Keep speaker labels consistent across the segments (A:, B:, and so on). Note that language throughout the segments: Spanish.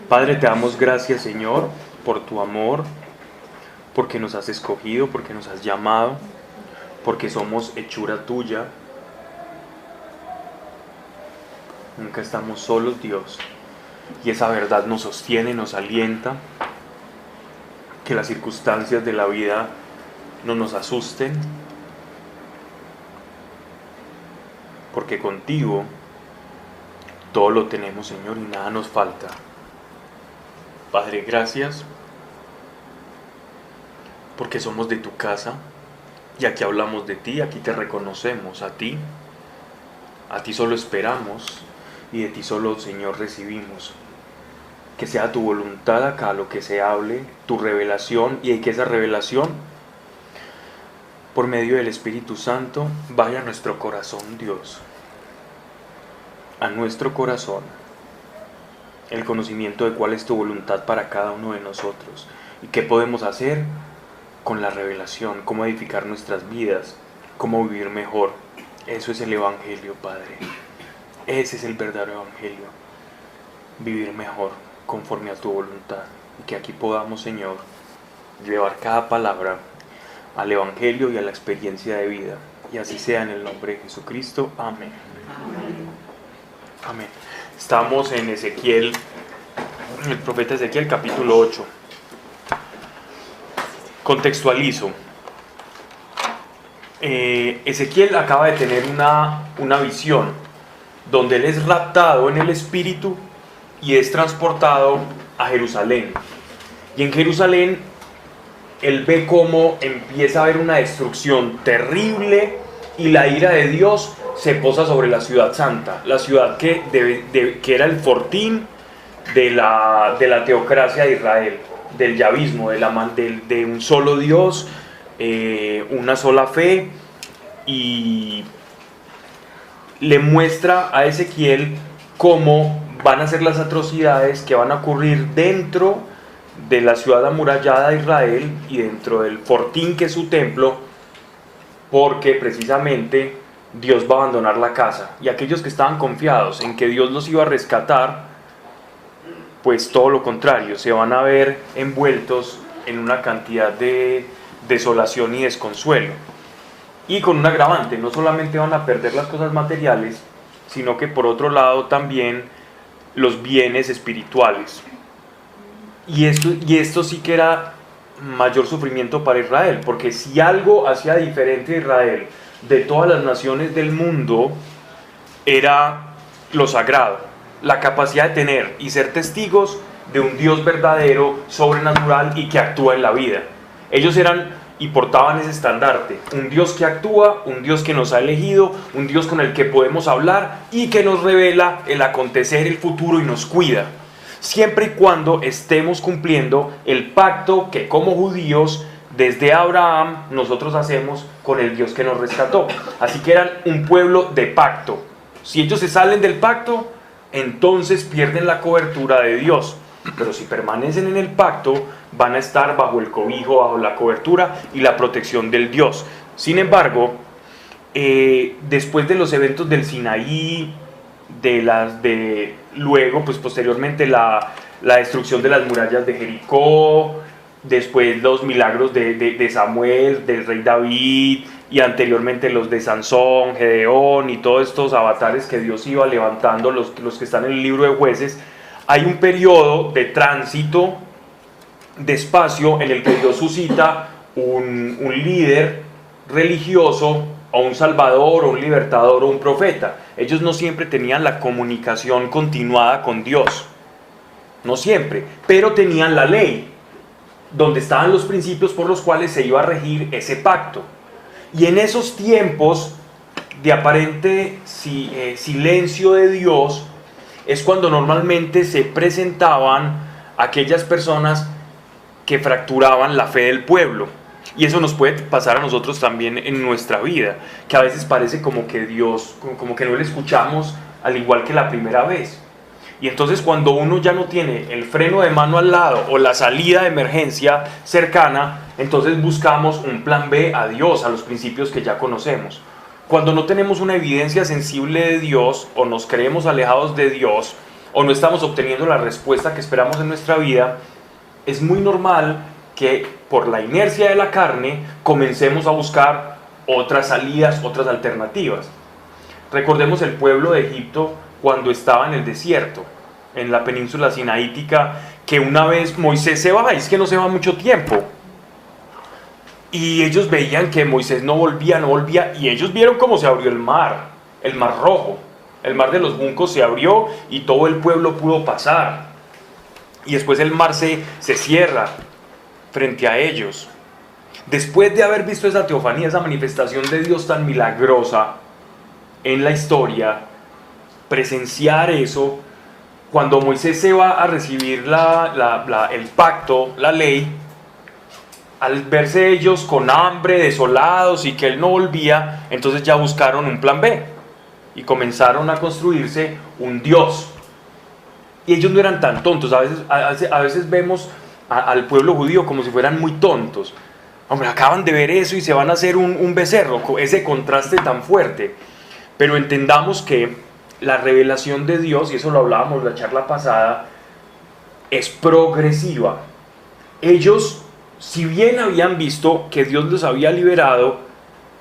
A: Padre, te damos gracias, Señor, por tu amor, porque nos has escogido, porque nos has llamado, porque somos hechura tuya. Nunca estamos solos, Dios, y esa verdad nos sostiene, nos alienta. Que las circunstancias de la vida no nos asusten, porque contigo todo lo tenemos, Señor, y nada nos falta. Padre, gracias, porque somos de tu casa, y aquí hablamos de ti, aquí te reconocemos, a ti solo esperamos, y de ti solo, Señor, recibimos. Que sea tu voluntad acá lo que se hable, tu revelación, y que esa revelación, por medio del Espíritu Santo, vaya a nuestro corazón, Dios. A nuestro corazón, el conocimiento de cuál es tu voluntad para cada uno de nosotros, y qué podemos hacer con la revelación, cómo edificar nuestras vidas, cómo vivir mejor. Eso es el Evangelio, Padre. Ese es el verdadero Evangelio. Vivir mejor, conforme a tu voluntad, y que aquí podamos, Señor, llevar cada palabra al Evangelio y a la experiencia de vida, y así sea en el nombre de Jesucristo. Amén. Amén. Estamos en Ezequiel, el profeta Ezequiel, capítulo 8. Contextualizo. Ezequiel acaba de tener una visión donde él es raptado en el espíritu y es transportado a Jerusalén. Y en Jerusalén él ve cómo empieza a haber una destrucción terrible y la ira de Dios se posa sobre la ciudad santa, la ciudad que era el fortín de la teocracia de Israel, del yavismo, de un solo Dios, una sola fe, y le muestra a Ezequiel cómo van a ser las atrocidades que van a ocurrir dentro de la ciudad amurallada de Israel y dentro del fortín que es su templo, porque precisamente Dios va a abandonar la casa, y aquellos que estaban confiados en que Dios los iba a rescatar, pues todo lo contrario, se van a ver envueltos en una cantidad de desolación y desconsuelo. Y con un agravante, no solamente van a perder las cosas materiales, sino que por otro lado también los bienes espirituales. Y esto sí que era mayor sufrimiento para Israel, porque si algo hacía diferente a Israel de todas las naciones del mundo, era lo sagrado, la capacidad de tener y ser testigos de un Dios verdadero, sobrenatural y que actúa en la vida. Ellos eran y portaban ese estandarte, un Dios que actúa, un Dios que nos ha elegido, un Dios con el que podemos hablar y que nos revela el acontecer, el futuro, y nos cuida, siempre y cuando estemos cumpliendo el pacto que como judíos desde Abraham nosotros hacemos con el Dios que nos rescató. Así que eran un pueblo de pacto. Si ellos se salen del pacto, entonces pierden la cobertura de Dios, pero si permanecen en el pacto, van a estar bajo el cobijo, bajo la cobertura y la protección del Dios. Sin embargo, después de los eventos del Sinaí, luego, pues posteriormente la destrucción de las murallas de Jericó, después los milagros de Samuel, del rey David, y anteriormente los de Sansón, Gedeón y todos estos avatares que Dios iba levantando, los que están en el libro de Jueces, hay un periodo de tránsito, de espacio, en el que Dios suscita un líder religioso, o un salvador, o un libertador, o un profeta. Ellos no siempre tenían la comunicación continuada con Dios, no siempre, pero tenían la ley, donde estaban los principios por los cuales se iba a regir ese pacto. Y en esos tiempos de aparente silencio de Dios, es cuando normalmente se presentaban aquellas personas que fracturaban la fe del pueblo. Y eso nos puede pasar a nosotros también en nuestra vida, que a veces parece como que Dios, como que no le escuchamos al igual que la primera vez. Y entonces cuando uno ya no tiene el freno de mano al lado o la salida de emergencia cercana, entonces buscamos un plan B a Dios, a los principios que ya conocemos. Cuando no tenemos una evidencia sensible de Dios, o nos creemos alejados de Dios, o no estamos obteniendo la respuesta que esperamos en nuestra vida, es muy normal que por la inercia de la carne comencemos a buscar otras salidas, otras alternativas. Recordemos el pueblo de Egipto cuando estaba en el desierto, en la península sinaítica, que una vez Moisés se va, es que no se va mucho tiempo, y ellos veían que Moisés no volvía, y ellos vieron cómo se abrió el mar Rojo, el mar de los juncos se abrió y todo el pueblo pudo pasar, y después el mar se cierra frente a ellos. Después de haber visto esa teofanía, esa manifestación de Dios tan milagrosa en la historia, presenciar eso, cuando Moisés se va a recibir el pacto, la ley, al verse ellos con hambre, desolados y que él no volvía, entonces ya buscaron un plan B y comenzaron a construirse un Dios. Y ellos no eran tan tontos. A veces vemos al pueblo judío como si fueran muy tontos. Hombre, acaban de ver eso y se van a hacer un becerro, ese contraste tan fuerte. Pero entendamos que la revelación de Dios, y eso lo hablábamos la charla pasada, es progresiva. Ellos, si bien habían visto que Dios los había liberado,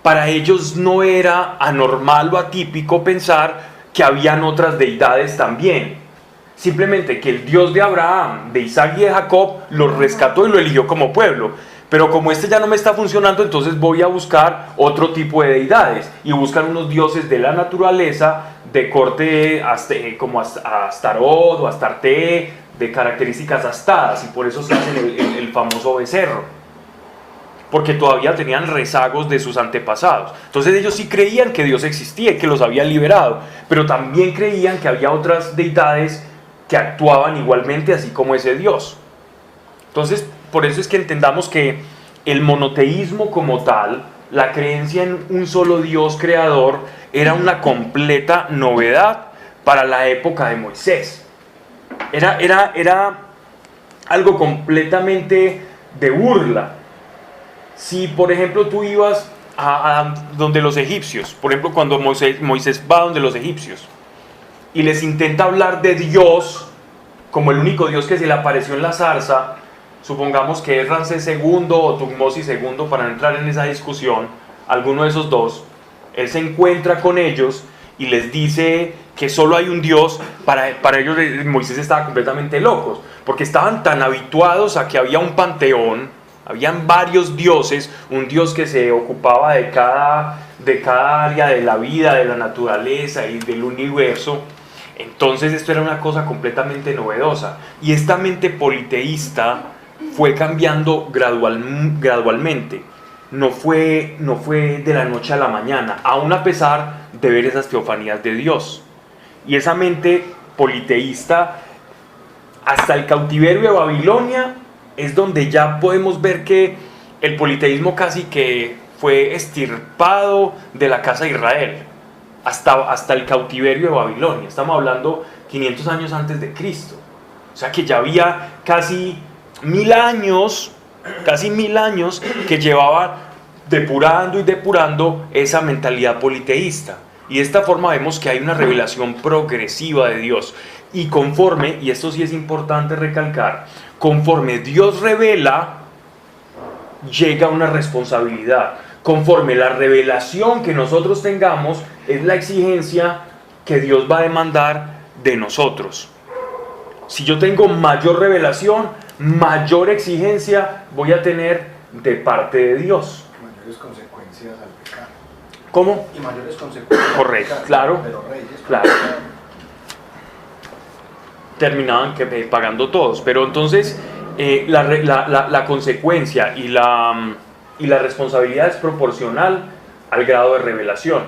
A: para ellos no era anormal o atípico pensar que habían otras deidades también. Simplemente que el Dios de Abraham, de Isaac y de Jacob los rescató y lo eligió como pueblo. Pero como este ya no me está funcionando, entonces voy a buscar otro tipo de deidades. Y buscan unos dioses de la naturaleza, de corte como Astarot o Astarte, de características astadas. Y por eso se hacen el famoso becerro. Porque todavía tenían rezagos de sus antepasados. Entonces ellos sí creían que Dios existía y que los había liberado. Pero también creían que había otras deidades que actuaban igualmente así como ese Dios. Entonces, por eso es que entendamos que el monoteísmo como tal, la creencia en un solo Dios creador, era una completa novedad para la época de Moisés. Era algo completamente de burla. Si, por ejemplo, tú ibas a donde los egipcios, por ejemplo, cuando Moisés va donde los egipcios, y les intenta hablar de Dios como el único Dios que se le apareció en la zarza, supongamos que es Ramsés II o Tutmosis II, para no entrar en esa discusión, alguno de esos dos, él se encuentra con ellos y les dice que solo hay un Dios. Para ellos Moisés estaba completamente locos, porque estaban tan habituados a que había un panteón, habían varios dioses, un Dios que se ocupaba de cada área de la vida, de la naturaleza y del universo. Entonces esto era una cosa completamente novedosa, y esta mente politeísta fue cambiando gradualmente, no fue de la noche a la mañana, aún a pesar de ver esas teofanías de Dios. Y esa mente politeísta, hasta el cautiverio de Babilonia, es donde ya podemos ver que el politeísmo casi que fue extirpado de la casa de Israel. Hasta el cautiverio de Babilonia, estamos hablando 500 años antes de Cristo. O sea que ya había casi 1000 años que llevaba depurando esa mentalidad politeísta. Y de esta forma vemos que hay una revelación progresiva de Dios. Y conforme, y esto sí es importante recalcar, conforme Dios revela, llega una responsabilidad. Conforme la revelación que nosotros tengamos es la exigencia que Dios va a demandar de nosotros. Si yo tengo mayor revelación, mayor exigencia voy a tener de parte de Dios.
B: Mayores consecuencias al pecado.
A: ¿Cómo?
B: Y mayores consecuencias.
A: Correcto, claro.
B: De los reyes.
A: Claro. Terminaban pagando todos. Pero entonces la consecuencia y la responsabilidad es proporcional al grado de revelación.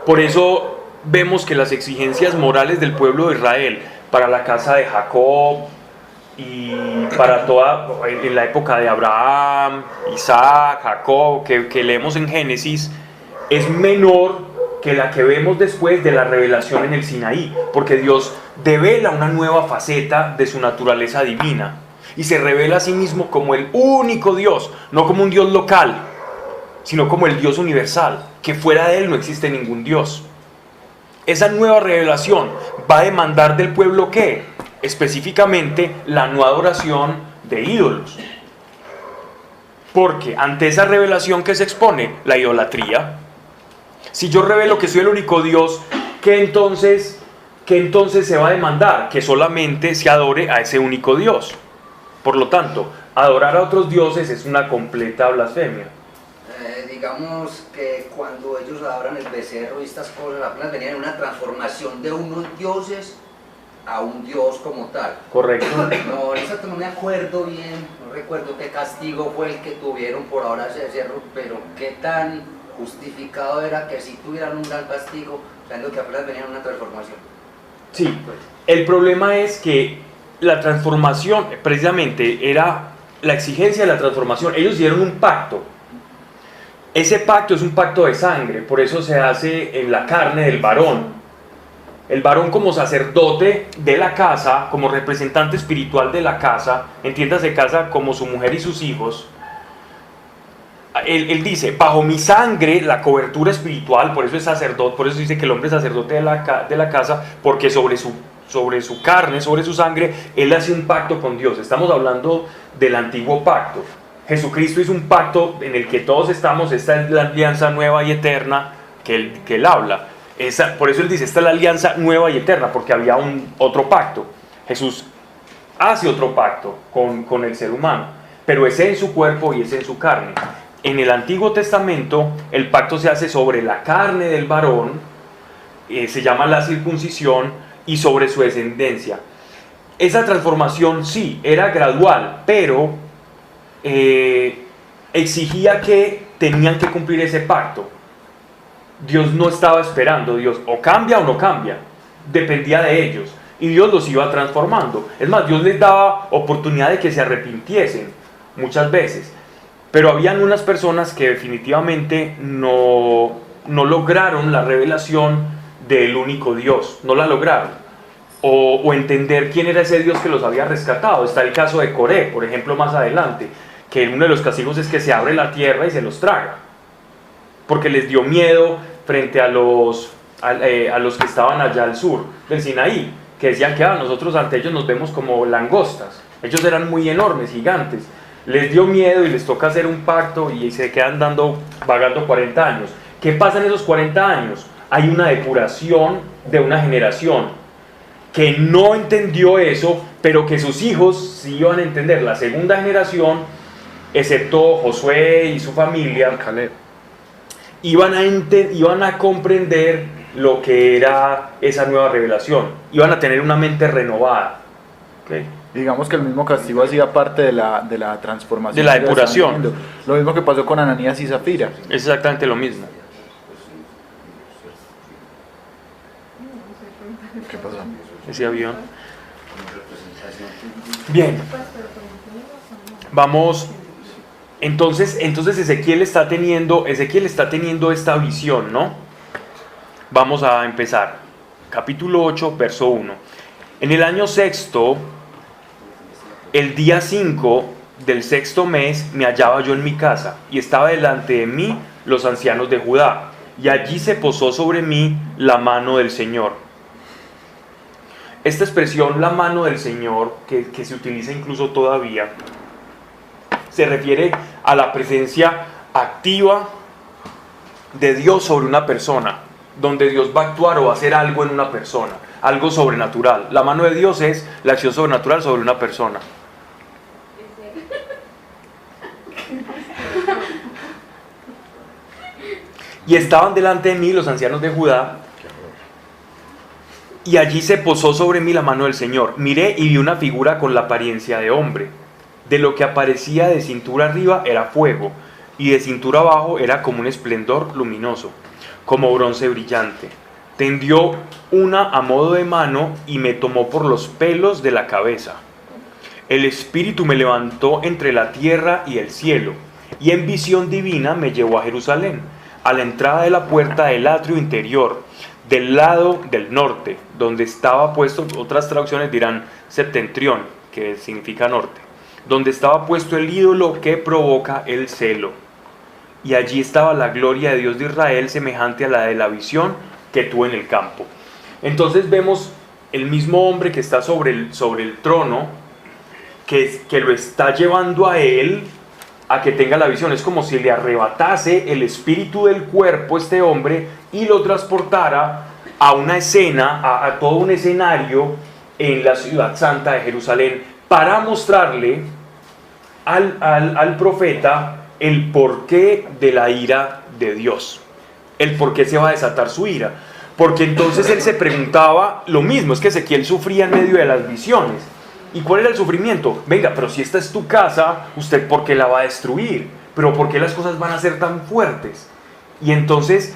A: Por eso vemos que las exigencias morales del pueblo de Israel para la casa de Jacob y para en la época de Abraham, Isaac, Jacob, que leemos en Génesis, es menor que la que vemos después de la revelación en el Sinaí, porque Dios devela una nueva faceta de su naturaleza divina y se revela a sí mismo como el único Dios, no como un Dios local, sino como el Dios universal, que fuera de él no existe ningún Dios. esa nueva revelación va a demandar del pueblo ¿qué? Específicamente la no adoración de ídolos. Porque ante esa revelación que se expone, la idolatría. Si yo revelo que soy el único Dios, ¿qué entonces se va a demandar? Que solamente se adore a ese único Dios. Por lo tanto, adorar a otros dioses es una completa blasfemia.
C: Digamos que cuando ellos adoran el becerro y estas cosas, apenas venían en una transformación de unos dioses a un dios como tal.
A: Correcto.
C: No, exacto, no me acuerdo bien, no recuerdo qué castigo fue el que tuvieron por ahora ese becerro, pero qué tan justificado era que si tuvieran un gran castigo, sabiendo que apenas venían en una transformación.
A: Sí, el problema es que la transformación, precisamente, era la exigencia de la transformación. Ellos hicieron un pacto. Ese pacto es un pacto de sangre, por eso se hace en la carne del varón. El varón como sacerdote de la casa, como representante espiritual de la casa, entiéndase casa como su mujer y sus hijos. Él dice, bajo mi sangre, la cobertura espiritual, por eso es sacerdote, por eso dice que el hombre es sacerdote de la casa, porque sobre su carne, sobre su sangre, él hace un pacto con Dios. Estamos hablando del antiguo pacto. Jesucristo hizo un pacto en el que todos estamos, esta es la alianza nueva y eterna que él habla. Por eso él dice, esta es la alianza nueva y eterna, porque había otro pacto. Jesús hace otro pacto con el ser humano, pero ese en su cuerpo y ese en su carne. En el Antiguo Testamento, el pacto se hace sobre la carne del varón, se llama la circuncisión, y sobre su descendencia. Esa transformación sí, era gradual, pero exigía que tenían que cumplir ese pacto. Dios no estaba esperando, Dios o cambia o no cambia, dependía de ellos, y Dios los iba transformando. Es más, Dios les daba oportunidad de que se arrepintiesen muchas veces, pero habían unas personas que definitivamente no lograron la revelación del único Dios, no la lograron, o entender quién era ese Dios que los había rescatado. Está el caso de Coré, por ejemplo, más adelante, que uno de los castigos es que se abre la tierra y se los traga, porque les dio miedo frente a los que estaban allá al sur del Sinaí, que decían que nosotros ante ellos nos vemos como langostas. Ellos eran muy enormes, gigantes. Les dio miedo y les toca hacer un pacto y se quedan vagando 40 años. ¿Qué pasa en esos 40 años? Hay una depuración de una generación que no entendió eso, pero que sus hijos sí iban a entender. La segunda generación, excepto Josué y su familia,
D: Caleb,
A: iban a comprender lo que era esa nueva revelación. Iban a tener una mente renovada. ¿Okay?
D: digamos que el mismo castigo hacía parte de la transformación.
A: De la depuración.
D: Lo mismo que pasó con Ananías y Zafira.
A: Es exactamente lo mismo.
D: ¿Qué pasó?
A: Ese avión. Bien. Vamos. Entonces Ezequiel está teniendo esta visión, ¿no? Vamos a empezar. Capítulo 8, verso 1. En el año sexto, el día 5 del sexto mes, me hallaba yo en mi casa, y estaba delante de mí los ancianos de Judá, y allí se posó sobre mí la mano del Señor. Esta expresión, la mano del Señor, que se utiliza incluso todavía, se refiere a la presencia activa de Dios sobre una persona, donde Dios va a actuar o va a hacer algo en una persona, algo sobrenatural. La mano de Dios es la acción sobrenatural sobre una persona. Y estaban delante de mí los ancianos de Judá, y allí se posó sobre mí la mano del Señor. Miré y vi una figura con la apariencia de hombre. De lo que aparecía de cintura arriba era fuego, y de cintura abajo era como un esplendor luminoso, como bronce brillante. Tendió una a modo de mano y me tomó por los pelos de la cabeza. El Espíritu me levantó entre la tierra y el cielo, y en visión divina me llevó a Jerusalén, a la entrada de la puerta del atrio interior, del lado del norte, donde estaba puesto, otras traducciones dirán septentrión, que significa norte, donde estaba puesto el ídolo que provoca el celo. Y allí estaba la gloria de Dios de Israel, semejante a la de la visión que tú en el campo. Entonces vemos el mismo hombre que está sobre el trono, que lo está llevando a él a que tenga la visión. Es como si le arrebatase el espíritu del cuerpo a este hombre y lo transportara a una escena, a todo un escenario en la ciudad santa de Jerusalén, para mostrarle al profeta el porqué de la ira de Dios, el por qué se va a desatar su ira. Porque entonces él se preguntaba lo mismo, es que Ezequiel sufría en medio de las visiones. ¿Y cuál era el sufrimiento? Venga, pero si esta es tu casa, ¿usted por qué la va a destruir? ¿Pero por qué las cosas van a ser tan fuertes? Y entonces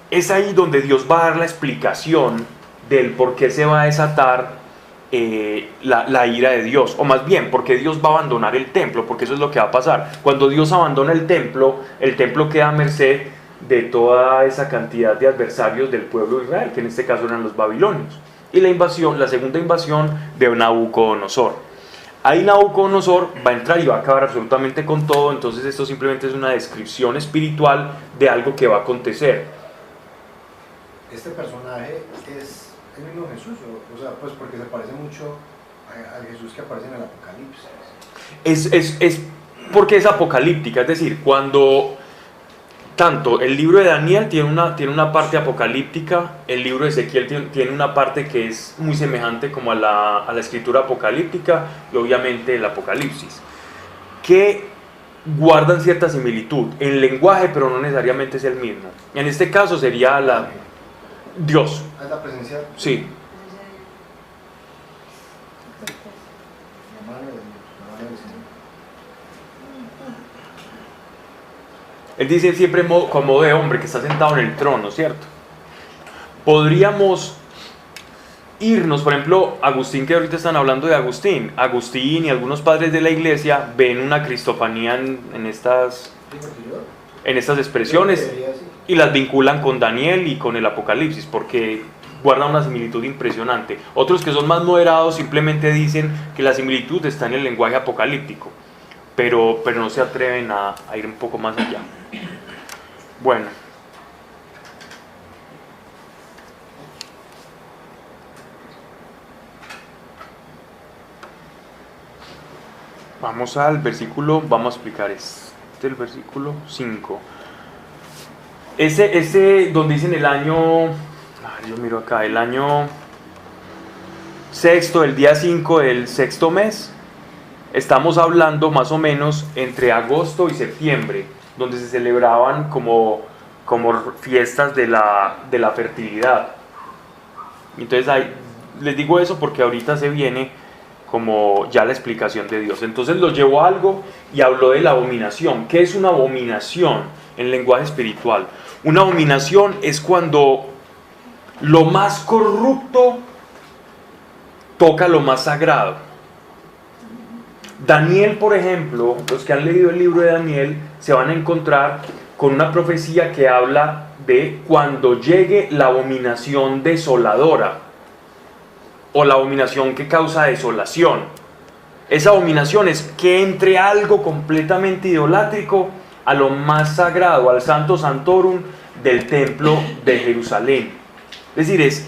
A: es ahí donde Dios va a dar la explicación del por qué se va a desatar la ira de Dios. O más bien, porque Dios va a abandonar el templo, porque eso es lo que va a pasar. Cuando Dios abandona el templo queda a merced de toda esa cantidad de adversarios del pueblo de Israel, que en este caso eran los babilonios. Y la segunda invasión de Nabucodonosor. Ahí Nabucodonosor va a entrar y va a acabar absolutamente con todo. Entonces esto simplemente es una descripción espiritual de algo que va a acontecer.
B: Este personaje es el mismo Jesús, o sea, pues porque se parece mucho al Jesús que aparece en el Apocalipsis.
A: Es porque es apocalíptica, es decir, cuando tanto el libro de Daniel tiene una parte apocalíptica, el libro de Ezequiel tiene una parte que es muy semejante como a la escritura apocalíptica, y obviamente el Apocalipsis, que guardan cierta similitud en lenguaje, pero no necesariamente es el mismo. En este caso sería Dios.
B: ¿Es la presencia?
A: Sí.
B: La mano de Dios, la mano del Señor.
A: Él dice siempre como de hombre que está sentado en el trono, ¿cierto? Podríamos irnos, por ejemplo, Agustín, que ahorita están hablando de Agustín y algunos padres de la iglesia ven una cristofanía en estas expresiones y las vinculan con Daniel y con el Apocalipsis, porque guardan una similitud impresionante. Otros que son más moderados simplemente dicen que la similitud está en el lenguaje apocalíptico, pero no se atreven a ir un poco más allá. Bueno, vamos al versículo, vamos a explicar el versículo 5. Ese donde dicen el año, yo miro acá, el año sexto, el día 5 del sexto mes, estamos hablando más o menos entre agosto y septiembre, donde se celebraban como fiestas de la fertilidad. Entonces les digo eso porque ahorita se viene como ya la explicación de Dios. Entonces lo llevó a algo y habló de la abominación. ¿Qué es una abominación en lenguaje espiritual? Una abominación es cuando lo más corrupto toca lo más sagrado. Daniel, por ejemplo, los que han leído el libro de Daniel se van a encontrar con una profecía que habla de cuando llegue la abominación desoladora o la abominación que causa desolación. Esa abominación es que entre algo completamente idolátrico a lo más sagrado, al Santo Santorum del templo de Jerusalén. Es decir,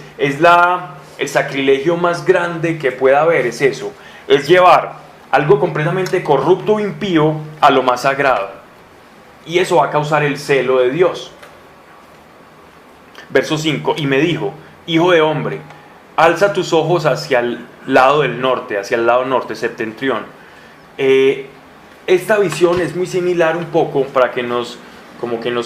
A: el sacrilegio más grande que pueda haber es eso, es llevar algo completamente corrupto e impío a lo más sagrado. Y eso va a causar el celo de Dios. Verso 5, y me dijo, hijo de hombre, alza tus ojos hacia el lado del norte, hacia el lado norte, septentrión. Esta visión es muy similar un poco para que nos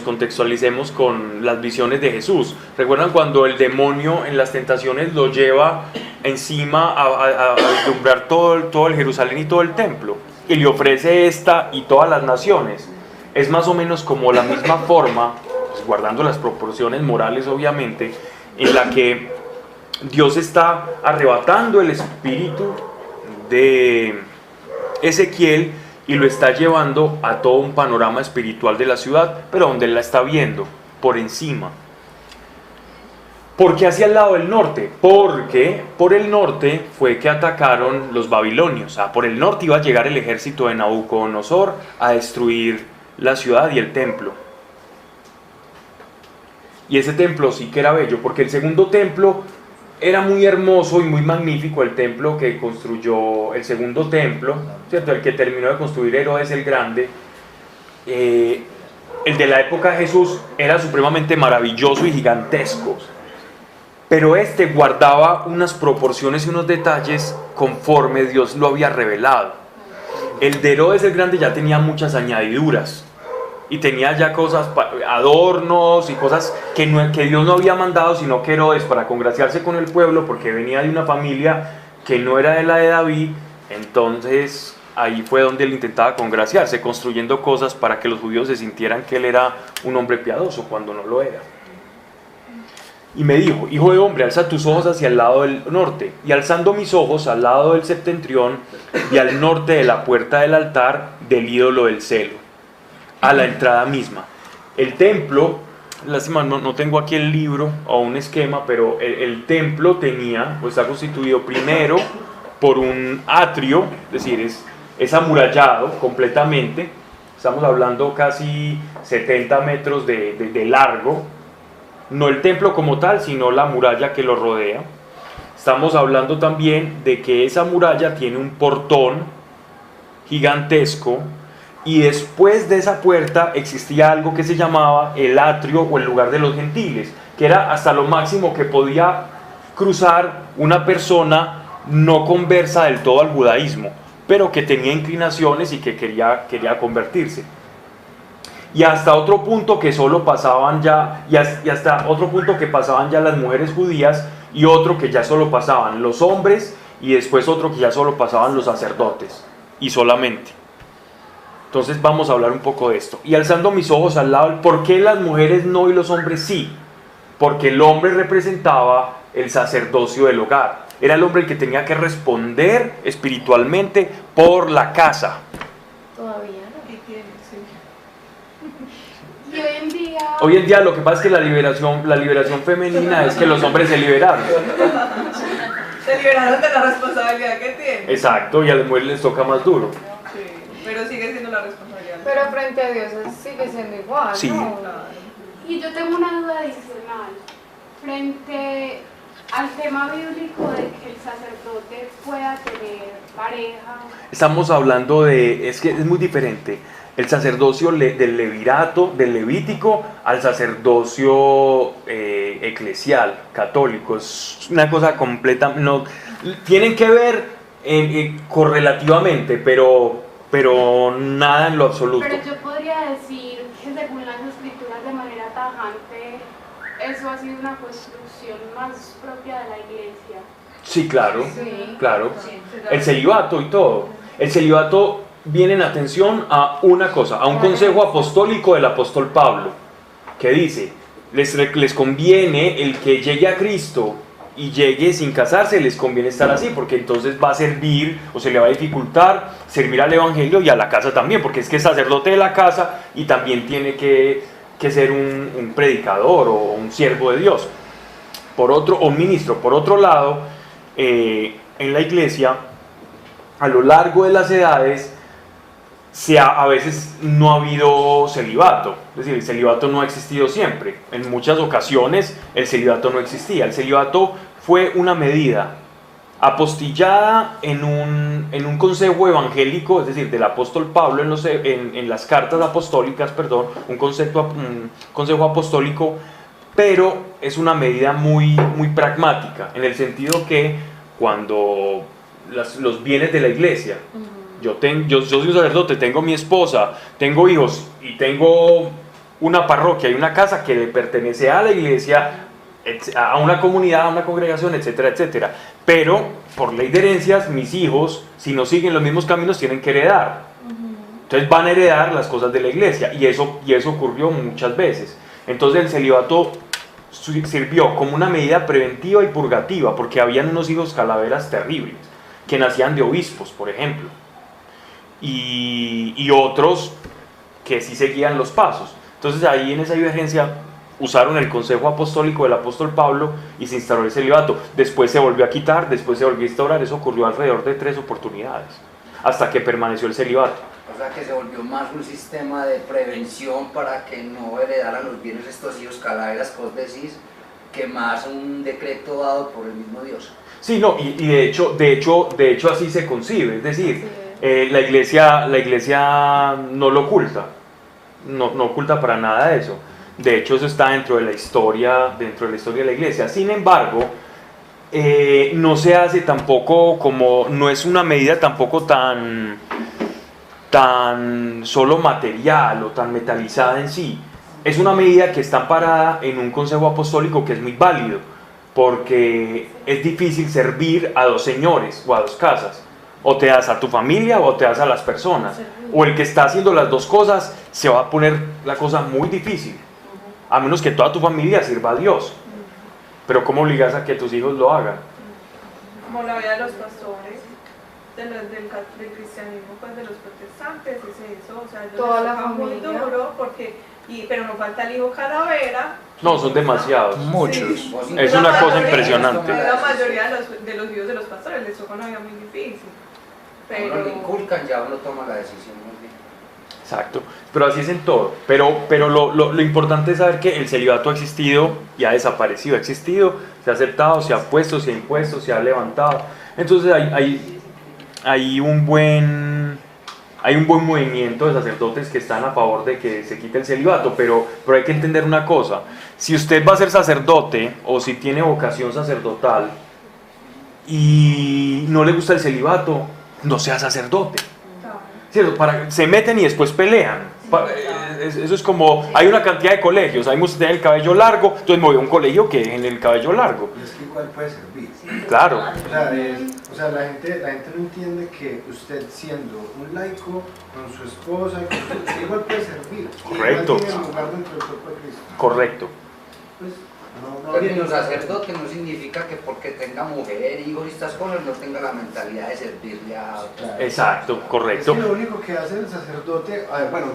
A: contextualicemos con las visiones de Jesús. ¿Recuerdan cuando el demonio en las tentaciones lo lleva encima a vislumbrar todo el Jerusalén y todo el templo? Y le ofrece esta y todas las naciones. Es más o menos como la misma forma, pues guardando las proporciones morales obviamente, en la que Dios está arrebatando el espíritu de Ezequiel y lo está llevando a todo un panorama espiritual de la ciudad, pero donde él la está viendo, por encima. ¿Por qué hacia el lado del norte? Porque por el norte fue que atacaron los babilonios. Por el norte iba a llegar el ejército de Nabucodonosor a destruir la ciudad y el templo. Y ese templo sí que era bello, porque el segundo templo era muy hermoso y muy magnífico, el templo que construyó, el segundo templo, ¿cierto? El que terminó de construir Herodes el Grande. El de la época de Jesús era supremamente maravilloso y gigantesco, pero este guardaba unas proporciones y unos detalles conforme Dios lo había revelado. El de Herodes el Grande ya tenía muchas añadiduras y tenía ya cosas, adornos y cosas que Dios no había mandado, sino que Herodes, para congraciarse con el pueblo, porque venía de una familia que no era de la de David, entonces ahí fue donde él intentaba congraciarse, construyendo cosas para que los judíos se sintieran que él era un hombre piadoso cuando no lo era. Y me dijo: hijo de hombre, alza tus ojos hacia el lado del norte. Y alzando mis ojos al lado del septentrión, y al norte de la puerta del altar del ídolo del celo, a la entrada misma. El templo, lástima, no tengo aquí el libro o un esquema, pero el templo tenía, pues está constituido primero por un atrio, es decir, es amurallado completamente. Estamos hablando casi 70 metros de largo. No el templo como tal, sino la muralla que lo rodea. Estamos hablando también de que esa muralla tiene un portón gigantesco, y después de esa puerta existía algo que se llamaba el atrio o el lugar de los gentiles, que era hasta lo máximo que podía cruzar una persona no conversa del todo al judaísmo, pero que tenía inclinaciones y que quería convertirse. Y hasta otro punto que solo pasaban ya, y hasta otro punto que pasaban ya las mujeres judías, y otro que ya solo pasaban los hombres, y después otro que ya solo pasaban los sacerdotes, y solamente. Entonces vamos a hablar un poco de esto. Y alzando mis ojos al lado, ¿por qué las mujeres no y los hombres sí? Porque el hombre representaba el sacerdocio del hogar. Era el hombre el que tenía que responder espiritualmente por la casa.
E: Todavía no. Y
A: Hoy en día lo que pasa es que la liberación femenina es que los hombres se liberaron.
F: Se liberaron de la responsabilidad que tienen.
A: Exacto, y a las mujeres les toca más duro.
F: Sí, pero sigue siendo la responsabilidad.
E: Pero frente a Dios sigue siendo igual,
A: Sí.
E: ¿no?
G: Y yo tengo una duda adicional. Frente al tema bíblico de que el sacerdote pueda tener pareja.
A: Estamos hablando de, es que es muy diferente el sacerdocio del levirato, del levítico, al sacerdocio eclesial, católico. Es una cosa completa, no, tienen que ver correlativamente, pero nada en lo absoluto.
G: Pero yo podría decir que según las escrituras de manera tajante, eso ha sido una construcción más propia de la iglesia.
A: Sí, claro,
E: Sí.
A: claro. El celibato y todo. El celibato viene en atención a una cosa, a un consejo apostólico del apóstol Pablo, que dice, les conviene el que llegue a Cristo y llegue sin casarse, les conviene estar así, porque entonces va a servir o se le va a dificultar servir al evangelio y a la casa también, porque es que es sacerdote de la casa y también tiene que ser un predicador o un siervo de Dios, o un ministro. Por otro lado, en la iglesia, a lo largo de las edades, a veces no ha habido celibato, es decir, el celibato no ha existido siempre. En muchas ocasiones el celibato no existía. El celibato fue una medida apostillada en un consejo evangélico, es decir, del apóstol Pablo en las cartas apostólicas, un consejo apostólico, pero es una medida muy pragmática, en el sentido que cuando los bienes de la iglesia, yo soy un sacerdote, tengo mi esposa, tengo hijos y tengo una parroquia y una casa que le pertenece a la iglesia, a una comunidad, a una congregación, etcétera, etcétera. Pero por ley de herencias, mis hijos, si no siguen los mismos caminos, tienen que heredar. Entonces van a heredar las cosas de la iglesia, y eso ocurrió muchas veces. Entonces el celibato sirvió como una medida preventiva y purgativa, porque habían unos hijos calaveras terribles que nacían de obispos, por ejemplo, y otros que sí seguían los pasos. Entonces ahí en esa divergencia usaron el consejo apostólico del apóstol Pablo y se instauró el celibato. Después se volvió a quitar, después se volvió a instaurar. Eso ocurrió alrededor de 3 oportunidades hasta que permaneció el celibato.
C: O sea que se volvió más un sistema de prevención para que no heredaran los bienes estos hijos calaveras que vos decís, que más un decreto dado por el mismo Dios.
A: Sí, no, y de hecho así se concibe, es decir, la iglesia no lo oculta, no oculta para nada eso. De hecho, eso está dentro de la historia de la iglesia. Sin embargo, no se hace tampoco como, no es una medida tampoco tan solo material o tan metalizada en sí. Es una medida que está parada en un consejo apostólico que es muy válido, porque es difícil servir a dos señores o a dos casas. O te das a tu familia o te das a las personas. O el que está haciendo las dos cosas, se va a poner la cosa muy difícil. A menos que toda tu familia sirva a Dios. Pero ¿cómo obligas a que tus hijos lo hagan?
F: Como la vida de los pastores, del cristianismo, pues de los protestantes, es eso, o sea, ellos
E: Toda
F: les
E: la
F: toca muy
E: familia.
F: duro, pero no falta el hijo calavera.
A: No, son demasiados.
D: Muchos.
F: Sí.
A: Es
F: La
A: una cosa
F: mayoría-
A: impresionante.
F: La mayoría de los hijos de los pastores les toca una vida muy difícil.
C: Uno le
F: Pero
C: inculcan, ya uno toma la decisión muy bien.
A: Exacto, pero así es en todo. Pero lo importante es saber que el celibato ha existido y ha desaparecido. Ha existido, se ha aceptado, se ha puesto, se ha impuesto, se ha levantado. Entonces hay un buen movimiento de sacerdotes que están a favor de que se quite el celibato, pero hay que entender una cosa. Si usted va a ser sacerdote o si tiene vocación sacerdotal y no le gusta el celibato, no sea sacerdote. ¿Cierto? Se meten y después pelean. Eso es como, hay una cantidad de colegios, hay muchos que tienen el cabello largo, entonces me voy a un colegio que en el cabello largo.
B: Y es que igual puede servir.
A: Claro,
B: O sea, la gente no entiende que usted siendo un laico, con su esposa, usted igual puede servir.
A: Correcto.
B: Igual tiene lugar dentro del cuerpo de Cristo.
A: correcto.
B: Pues, no
C: Pero
B: viene
C: un sacerdote no significa que porque tenga mujer, hijos y estas cosas no tenga la mentalidad de servirle a
B: Claro.
A: Exacto, correcto.
B: Es que lo único que hace el sacerdote,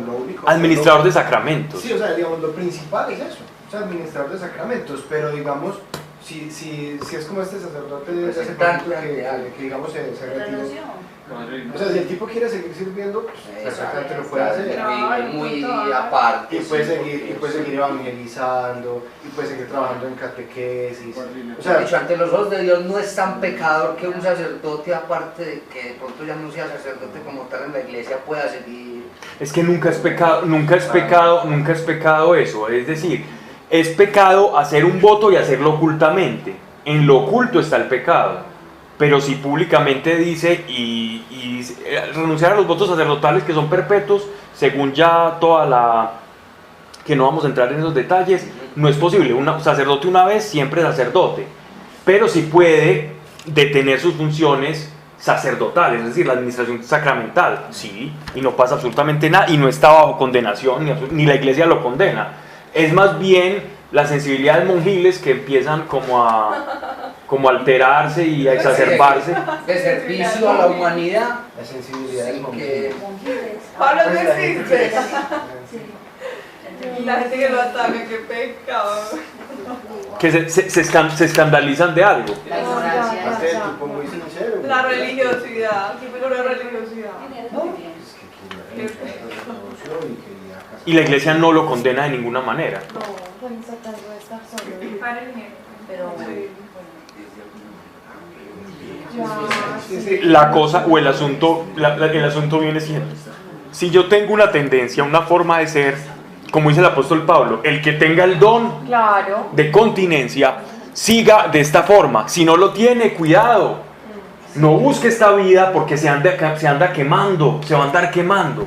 B: lo único...
A: Administrador de sacramentos.
B: Sí, o sea, digamos, lo principal es eso, o sea, administrador de sacramentos, pero digamos, si es como este sacerdote de hace
C: Representante
B: poquito
C: ante algo.
B: que digamos se retiró. O sea, si el tipo quiere seguir sirviendo, pues perfectamente lo puede hacer.
C: Muy aparte.
B: Y puede seguir evangelizando, y puede seguir trabajando en catequesis. O sea,
C: De hecho, ante los ojos de Dios no es tan pecador que un sacerdote, aparte de que de pronto ya no sea sacerdote como tal en la iglesia, pueda seguir.
A: Es que nunca es pecado eso. Es decir, es pecado hacer un voto y hacerlo ocultamente. En lo oculto está el pecado. Pero si públicamente dice y renunciar a los votos sacerdotales que son perpetuos, según ya que no vamos a entrar en esos detalles, no es posible. Un sacerdote una vez, siempre sacerdote. Pero sí puede detener sus funciones sacerdotales, es decir, la administración sacramental, sí, y no pasa absolutamente nada, y no está bajo condenación, ni la iglesia lo condena. Es más bien las sensibilidades monjiles que empiezan como a alterarse y a exacerbarse.
C: De servicio a la humanidad.
B: la sensibilidad
C: Sin
B: del
C: que
F: Pablo no
B: Pues la gente
F: existe.
B: que-
F: La gente que lo ataca, qué pecado.
A: Que se escandalizan de algo.
C: la ignorancia
B: Aparte del tipo muy sincero.
F: La religiosidad, qué pura religiosidad.
B: Es que quería renunciar a la revolución y quería casarse.
A: Y la iglesia no lo condena de ninguna manera.
E: Bueno, tratando de estar solo.
F: Para el dinero.
E: Pero
F: Sí.
A: La cosa o el asunto viene siendo, si yo tengo una tendencia, una forma de ser, como dice el apóstol Pablo, el que tenga el don
E: claro.
A: de continencia, siga de esta forma. Si no lo tiene, cuidado. No busque esta vida porque se anda quemando, se va a andar quemando.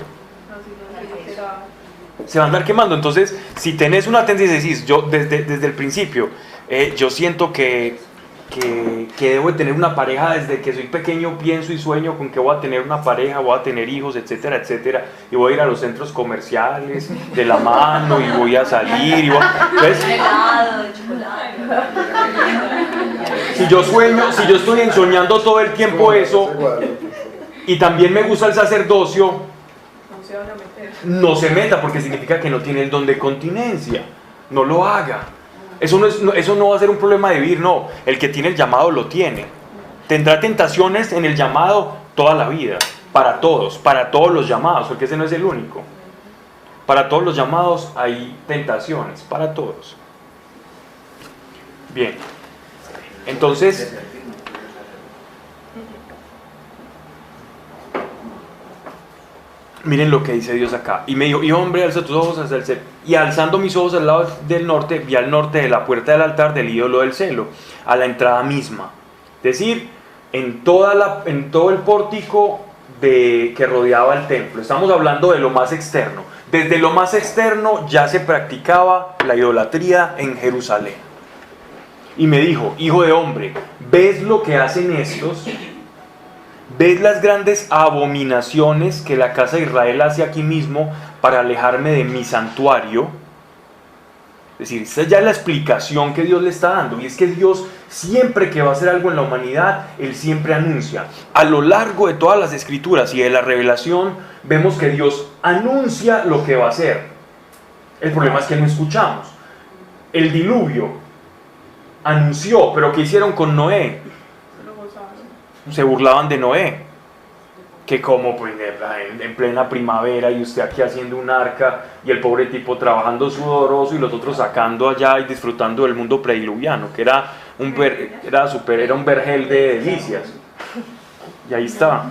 A: Se va a andar quemando. Entonces, si tenés una tendencia y decís, yo desde el principio, yo siento que debo de tener una pareja desde que soy pequeño, pienso y sueño con que voy a tener una pareja, voy a tener hijos, etcétera, etcétera, y voy a ir a los centros comerciales de la mano y voy a salir. Entonces, si yo estoy ensoñando todo el tiempo eso, y también me gusta el sacerdocio,
F: No se van a meter.
A: no se meta porque significa que no tiene el don de continencia. No lo haga. Eso no va a ser un problema de vivir, no. El que tiene el llamado lo tiene. Tendrá tentaciones en el llamado toda la vida. para todos los llamados, porque ese no es el único. Para todos los llamados hay tentaciones, para todos. Bien, entonces, miren lo que dice Dios acá. Y me dijo, y hombre, alza tus ojos hacia el cielo. Y alzando mis ojos al lado del norte, vi al norte de la puerta del altar del ídolo del celo, a la entrada misma. Es decir, en todo el pórtico que rodeaba el templo. Estamos hablando de lo más externo. Desde lo más externo ya se practicaba la idolatría en Jerusalén. Y me dijo, hijo de hombre, ¿ves lo que hacen estos? ¿Ves las grandes abominaciones que la casa de Israel hace aquí mismo para alejarme de mi santuario? Es decir, esta ya es la explicación que Dios le está dando. Y es que Dios, siempre que va a hacer algo en la humanidad, Él siempre anuncia. A lo largo de todas las escrituras y de la revelación, vemos que Dios anuncia lo que va a hacer. El problema es que no escuchamos. El diluvio anunció, pero ¿qué hicieron con Noé? Se burlaban de Noé, que como pues en plena primavera y usted aquí haciendo un arca y el pobre tipo trabajando sudoroso y los otros sacando allá y disfrutando del mundo prediluviano, que era un vergel de delicias. Y ahí está.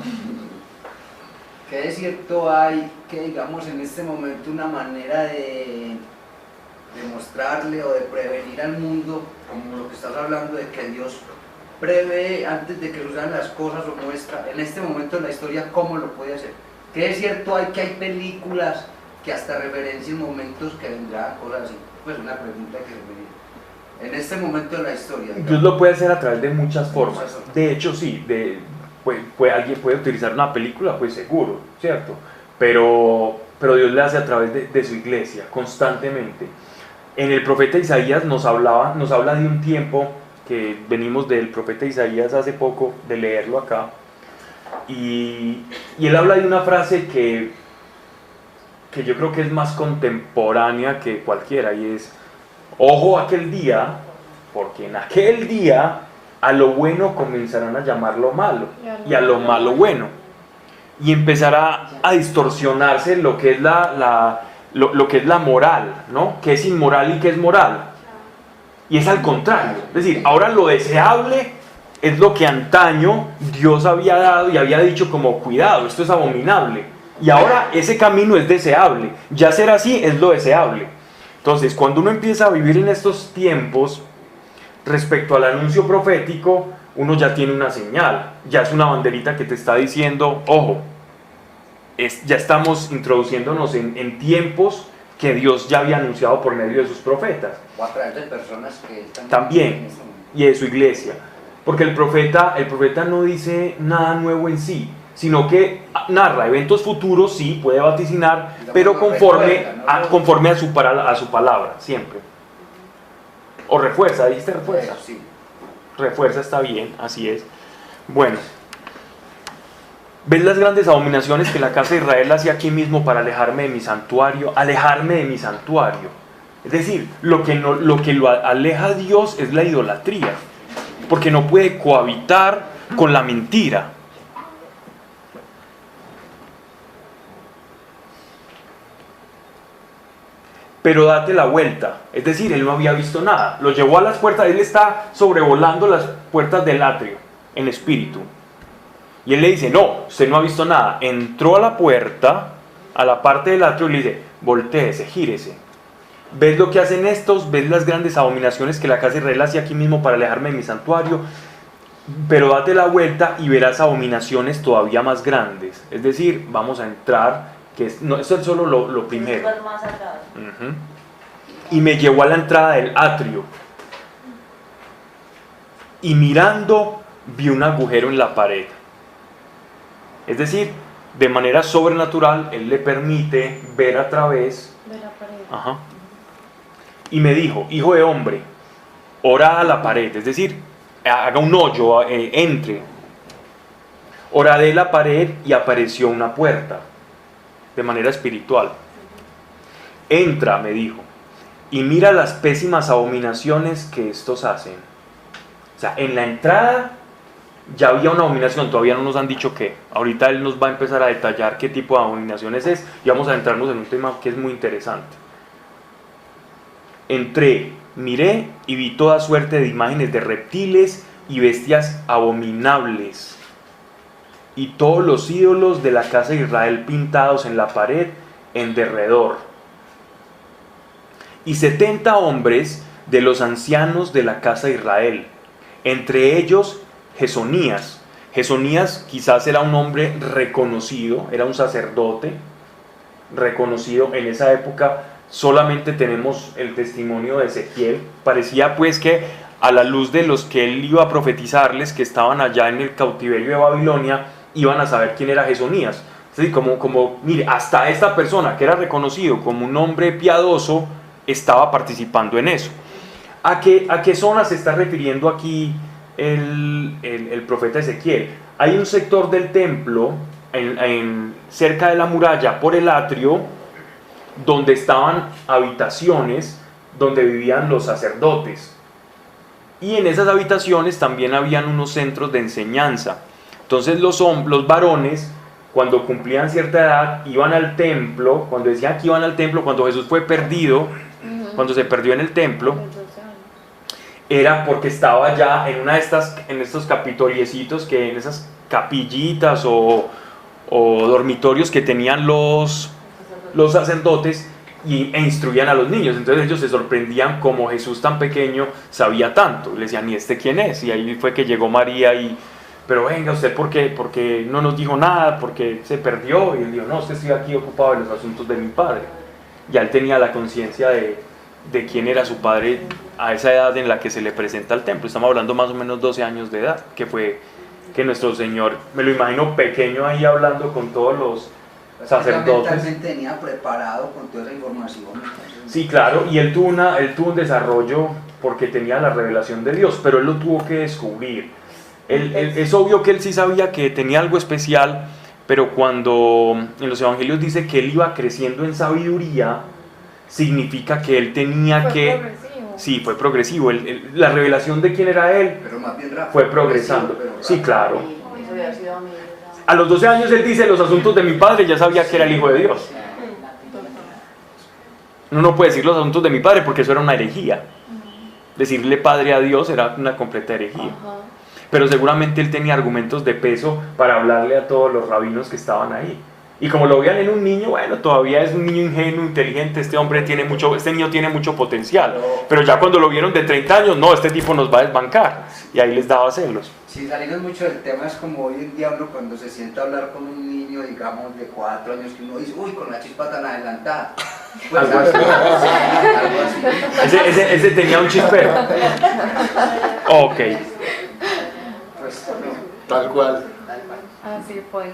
C: ¿Qué de cierto hay que, digamos, en este momento una manera de demostrarle o de prevenir al mundo, como lo que estás hablando, de que Dios prevé antes de que sucedan las cosas o muestra en este momento de la historia cómo lo puede hacer? ¿Qué de cierto hay que hay películas que hasta referencian momentos que vendrán, cosas así? Pues una pregunta que se me viene. En este momento de la historia,
A: Dios lo puede hacer a través de muchas formas. De hecho, sí, alguien puede utilizar una película, pues seguro, ¿cierto? Pero Dios le hace a través de su iglesia, constantemente. En el profeta Isaías nos habla de un tiempo que venimos del profeta Isaías hace poco, de leerlo acá, y él habla de una frase que yo creo que es más contemporánea que cualquiera, y es: ojo aquel día, porque en aquel día a lo bueno comenzarán a llamarlo malo, y a lo malo bueno, y empezará a distorsionarse lo que es lo que es la moral, ¿no? ¿Qué es inmoral y qué es moral? Y es al contrario, es decir, ahora lo deseable es lo que antaño Dios había dado y había dicho como: cuidado, esto es abominable, y ahora ese camino es deseable, ya ser así es lo deseable. Entonces, cuando uno empieza a vivir en estos tiempos, respecto al anuncio profético, uno ya tiene una señal, ya es una banderita que te está diciendo: ojo, ya estamos introduciéndonos en tiempos que Dios ya había anunciado por medio de sus profetas.
C: O a través de personas que
A: también, y de su iglesia. Porque el profeta no dice nada nuevo en sí, sino que narra eventos futuros, sí, puede vaticinar, pero conforme a su palabra, siempre. O refuerza, ¿dijiste refuerza?
C: Sí.
A: Refuerza, está bien, así es. Bueno. ¿Ves las grandes abominaciones que la casa de Israel hacía aquí mismo para alejarme de mi santuario? Alejarme de mi santuario. Es decir, lo que lo aleja a Dios es la idolatría, porque no puede cohabitar con la mentira. Pero date la vuelta. Es decir, él no había visto nada. Lo llevó a las puertas, él está sobrevolando las puertas del atrio en espíritu. Y él le dice: no, usted no ha visto nada. Entró a la puerta, a la parte del atrio, y le dice: voltéese, gírese. ¿Ves lo que hacen estos? ¿Ves las grandes abominaciones que la casa de Israel hacía aquí mismo para alejarme de mi santuario? Pero date la vuelta y verás abominaciones todavía más grandes. Es decir, vamos a entrar, esto es solo lo primero. Uh-huh. Y me llevó a la entrada del atrio. Y mirando, vi un agujero en la pared. Es decir, de manera sobrenatural, Él le permite ver a través
E: de la pared.
A: Ajá. Y me dijo: hijo de hombre, ora a la pared, es decir, haga un hoyo, entre. Oré la pared y apareció una puerta, de manera espiritual. Entra, me dijo, y mira las pésimas abominaciones que estos hacen. O sea, en la entrada ya había una abominación, todavía no nos han dicho qué. Ahorita él nos va a empezar a detallar qué tipo de abominaciones es y vamos a entrarnos en un tema que es muy interesante. Entré, miré y vi toda suerte de imágenes de reptiles y bestias abominables y todos los ídolos de la casa de Israel pintados en la pared en derredor. Y 70 hombres de los ancianos de la casa de Israel, entre ellos Jesonías. Jesonías quizás era un hombre reconocido, era un sacerdote reconocido en esa época. Solamente tenemos el testimonio de Ezequiel. Parecía pues que a la luz de los que él iba a profetizarles, que estaban allá en el cautiverio de Babilonia, iban a saber quién era Jesonías. Es decir, mire, hasta esta persona que era reconocido como un hombre piadoso estaba participando en eso. ¿A qué zona se está refiriendo aquí el profeta Ezequiel? Hay un sector del templo cerca de la muralla, por el atrio, donde estaban habitaciones donde vivían los sacerdotes, y en esas habitaciones también habían unos centros de enseñanza. Entonces los varones, cuando cumplían cierta edad, iban al templo. Cuando decían que iban al templo, cuando Jesús fue perdido, cuando se perdió en el templo, era porque estaba ya en estos capitoliecitos, en esas capillitas o dormitorios que tenían los sacerdotes e instruían a los niños. Entonces ellos se sorprendían como Jesús tan pequeño sabía tanto. Le decían, ¿y este quién es? Y ahí fue que llegó María pero venga, ¿usted por qué no nos dijo nada? ¿Por qué se perdió? Y él dijo, no, es que estoy aquí ocupado en los asuntos de mi padre. Ya él tenía la conciencia de quién era su padre a esa edad en la que se le presenta al templo. Estamos hablando más o menos 12 años de edad, que fue que nuestro Señor, me lo imagino pequeño ahí hablando con todos los sacerdotes.
C: También tenía preparado con toda esa información.
A: Sí, claro, y él tuvo un desarrollo porque tenía la revelación de Dios, pero él lo tuvo que descubrir. Es obvio que él sí sabía que tenía algo especial, pero cuando en los evangelios dice que él iba creciendo en sabiduría, significa que él tenía
E: Progresivo.
A: Sí, fue progresivo. La revelación de quién era él
C: Pero más bien rápido,
A: fue progresando. Sí, claro.
E: Eso había sido amigo.
A: A los 12 años él dice, los asuntos de mi padre, ya sabía que era el hijo de Dios. Uno no puede decir los asuntos de mi padre porque eso era una herejía. Decirle padre a Dios era una completa herejía. Pero seguramente él tenía argumentos de peso para hablarle a todos los rabinos que estaban ahí. Y como lo veían en un niño, bueno, todavía es un niño ingenuo, inteligente, este niño tiene mucho potencial. Pero ya cuando lo vieron de 30 años, no, este tipo nos va a desbancar. Y ahí les daba celos.
C: Si salimos mucho del tema, es como hoy en día uno cuando se sienta a hablar con un niño, digamos, de 4 años, que uno dice, uy, con la chispa tan adelantada. Pues,
A: Algo así.
C: algo así.
A: Ese tenía un chispero. Ok.
C: Pues,
D: Tal cual.
E: Así fue.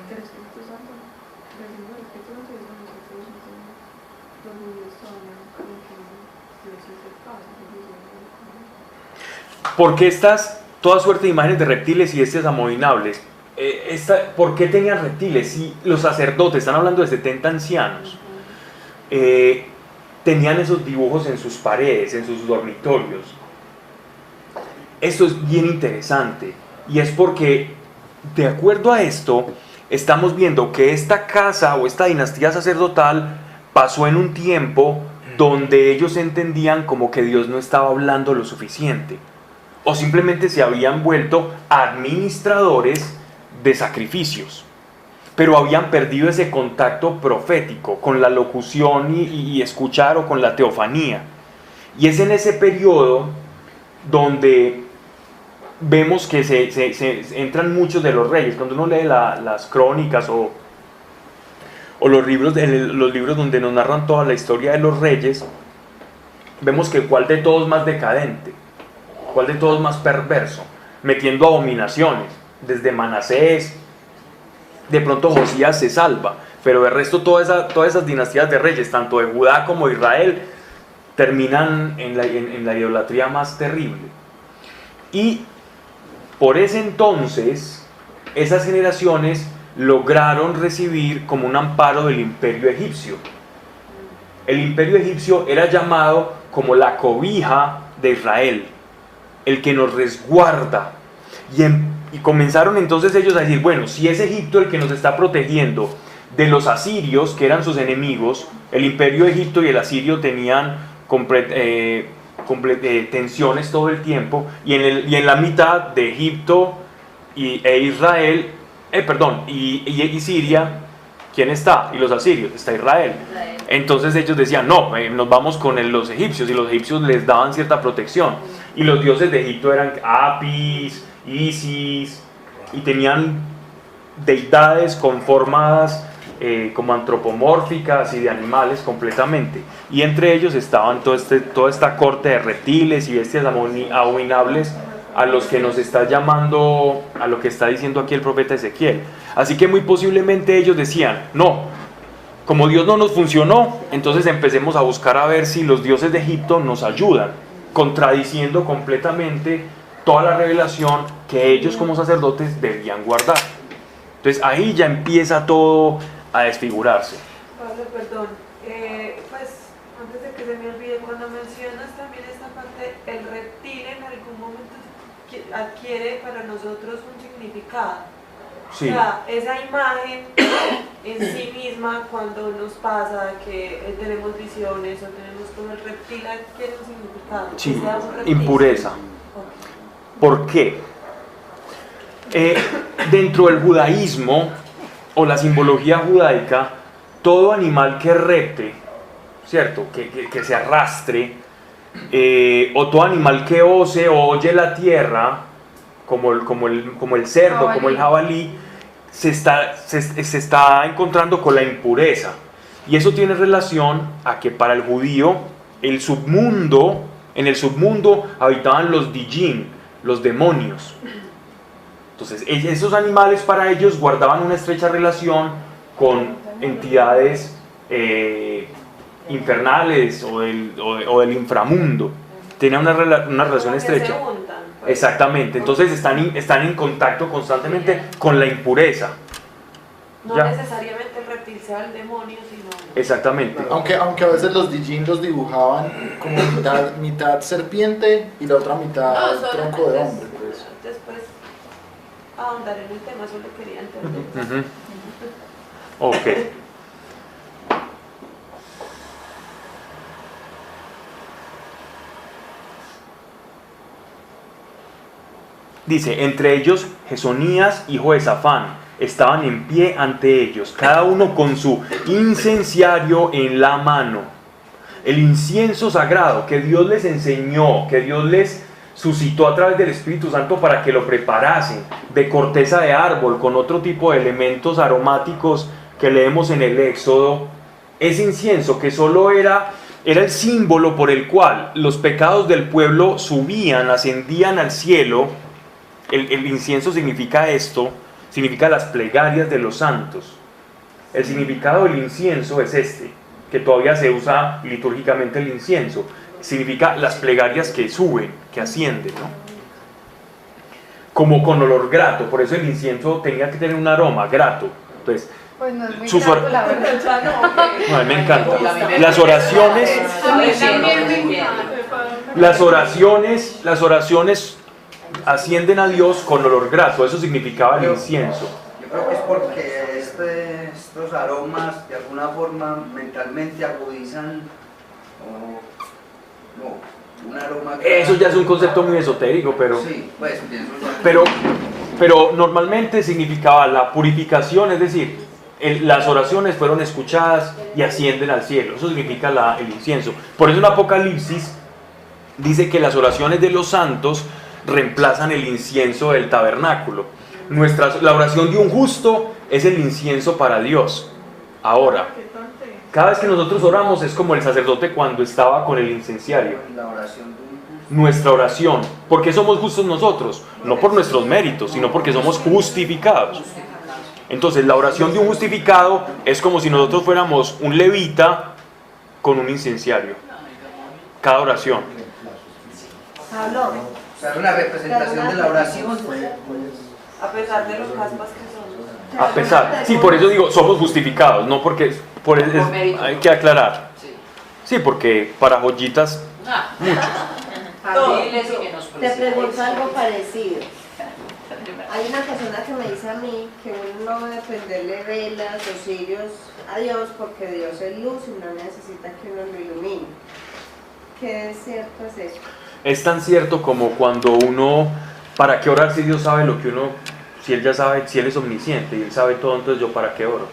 A: ¿Por qué toda suerte de imágenes de reptiles y bestias abominables? ¿Por qué tenían reptiles? Si los sacerdotes, están hablando de 70 ancianos, tenían esos dibujos en sus paredes, en sus dormitorios. Esto es bien interesante, y es porque, de acuerdo a esto, estamos viendo que esta casa o esta dinastía sacerdotal pasó en un tiempo donde ellos entendían como que Dios no estaba hablando lo suficiente, o simplemente se habían vuelto administradores de sacrificios, pero habían perdido ese contacto profético con la locución y escuchar, o con la teofanía. Y es en ese periodo donde vemos que se entran muchos de los reyes. Cuando uno lee las crónicas o los libros donde nos narran toda la historia de los reyes, vemos que cuál de todos más decadente, cuál de todos más perverso, metiendo abominaciones, desde Manasés. De pronto Josías se salva, pero de resto todas esas dinastías de reyes, tanto de Judá como de Israel, terminan en la idolatría más terrible. Y por ese entonces, esas generaciones lograron recibir como un amparo del imperio egipcio. El imperio egipcio era llamado como la cobija de Israel, el que nos resguarda, y comenzaron entonces ellos a decir, bueno, si es Egipto el que nos está protegiendo de los asirios, que eran sus enemigos, el imperio de Egipto y el asirio tenían tensiones todo el tiempo, y en la mitad de Egipto e Israel, y Siria, ¿quién está? Y los asirios, está Israel. Entonces ellos decían, no, nos vamos con los egipcios, y los egipcios les daban cierta protección, y los dioses de Egipto eran Apis, Isis, y tenían deidades conformadas como antropomórficas y de animales completamente, y entre ellos estaban toda esta corte de reptiles y bestias abominables a los que nos está llamando, a lo que está diciendo aquí el profeta Ezequiel. Así que muy posiblemente ellos decían, no, como Dios no nos funcionó, entonces empecemos a buscar a ver si los dioses de Egipto nos ayudan, contradiciendo completamente toda la revelación que ellos como sacerdotes debían guardar. Entonces ahí ya empieza todo a desfigurarse.
F: Pablo, perdón, pues antes de que se me olvide, cuando mencionas también esta parte, el reptil en algún momento adquiere para nosotros un significado.
A: Sí.
F: O sea, esa imagen en sí misma, cuando nos pasa que tenemos visiones o tenemos como el reptil, adquiere un significado.
A: Sí,
F: O sea, un reptil.
A: impureza.
F: Ok.
A: ¿Por qué? Dentro del judaísmo o la simbología judaica, todo animal que repte, ¿cierto? Que se arrastre, o todo animal que ose o oye la tierra, como el cerdo,
E: Jabalí.
A: como el jabalí, se está encontrando con la impureza. Y eso tiene relación a que para el judío, en el submundo habitaban los dijim, los demonios. Entonces, esos animales para ellos guardaban una estrecha relación con entidades infernales o del inframundo. Tenían una relación
F: Como que
A: estrecha.
F: se juntan, pues.
A: Exactamente, entonces están en contacto constantemente con la impureza.
F: No
A: Ya.
F: necesariamente el reptil sea el demonio, sino...
A: Exactamente.
D: Aunque a veces los Dijin los dibujaban como mitad serpiente y la otra mitad
F: No, solo
D: tronco de
F: antes-
D: hombre. Pues.
F: Después ahondar en el tema, solo quería entender.
A: Ujú. Ok. Dice, entre ellos Jesonías, hijo de Safán, estaban en pie ante ellos, cada uno con su incenciario en la mano. El incienso sagrado que Dios les enseñó, que Dios les suscitó a través del Espíritu Santo para que lo preparasen, de corteza de árbol, con otro tipo de elementos aromáticos que leemos en el Éxodo. Ese incienso que solo era el símbolo por el cual los pecados del pueblo subían, ascendían al cielo. El incienso significa esto, significa las plegarias de los santos. El significado del incienso es este, que todavía se usa litúrgicamente el incienso. Significa las plegarias que suben, que ascienden, ¿no? Como con olor grato, por eso el incienso tenía que tener un aroma grato. Entonces,
E: Pues no es muy
A: Sus
E: grato,
A: or-
E: la verdad.
F: Ya no, ok.
A: no, a mí me encanta. Las oraciones,
G: A mí también me encanta.
A: las oraciones ascienden a Dios con olor grato, eso significaba el incienso.
C: Yo creo que es porque estos aromas de alguna forma mentalmente agudizan un aroma que...
A: Eso ya es un concepto muy esotérico, pero...
C: Sí, pues eso ya...
A: Pero normalmente significaba la purificación, es decir, las oraciones fueron escuchadas y ascienden al cielo. Eso significa el incienso. Por eso en Apocalipsis dice que las oraciones de los santos reemplazan el incienso del tabernáculo. La oración de un justo es el incienso para Dios. Ahora,
F: Qué tontería.
A: cada vez que nosotros oramos es como el sacerdote cuando estaba con el incenciario.
C: La oración de un justo.
A: Nuestra oración. ¿Por qué somos justos nosotros? No por nuestros méritos, sino porque somos justificados. Entonces la oración de un justificado es como si nosotros fuéramos un levita con un incenciario. Cada oración.
E: Pablo,
C: O sea, es una representación de la oración.
F: A pesar de los caspas que son.
A: A pesar. Sí, por eso digo, somos justificados, no porque... hay que aclarar. Sí, porque para joyitas, muchos.
E: Pablo,
H: Te pregunto algo parecido.
E: Hay una persona que me dice a mí que uno no debe prenderle velas o cirios a Dios porque Dios es luz y no necesita que uno lo ilumine. ¿Qué es cierto es eso?
A: Es tan cierto como cuando uno, ¿para qué orar si Dios sabe lo que uno, si Él ya sabe, si Él es omnisciente y Él sabe todo, entonces yo para qué oro?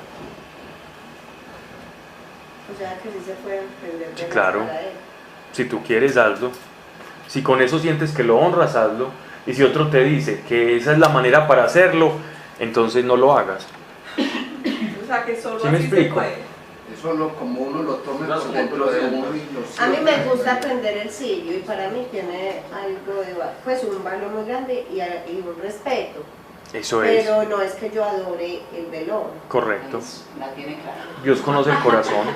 E: O sea que sí se pueden prender velas
A: Claro.
E: para Él.
A: Si tú quieres, hazlo. Si con eso sientes que lo honras, hazlo. Y si otro te dice que esa es la manera para hacerlo, entonces no lo hagas.
F: O sea que solo
A: ¿Sí me
F: así se
A: explico?
F: puede.
C: Eso como uno lo tome
H: No,
C: por dentro de uno y lo
E: A mí
C: siente.
E: me gusta prender el cirio y para mí tiene algo de pues un valor muy grande y un respeto.
A: Eso es
E: Pero no es que yo adore el velón.
A: correcto.
C: La tiene clara.
A: Dios conoce el corazón.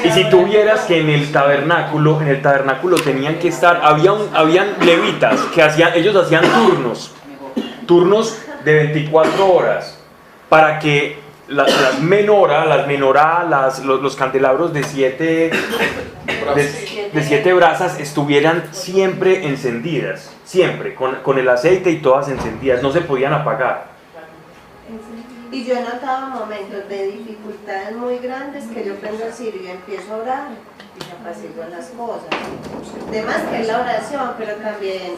A: Y si tuvieras que en el tabernáculo tenían que estar, habían levitas que ellos hacían turnos de 24 horas para que las menorá, los candelabros de siete brasas estuvieran siempre encendidas, siempre, con el aceite y todas encendidas, no se podían apagar.
E: Y yo he notado momentos de dificultades muy grandes que yo prendo el cirio y empiezo a orar y se apaciguan las cosas. Además que es la oración, pero también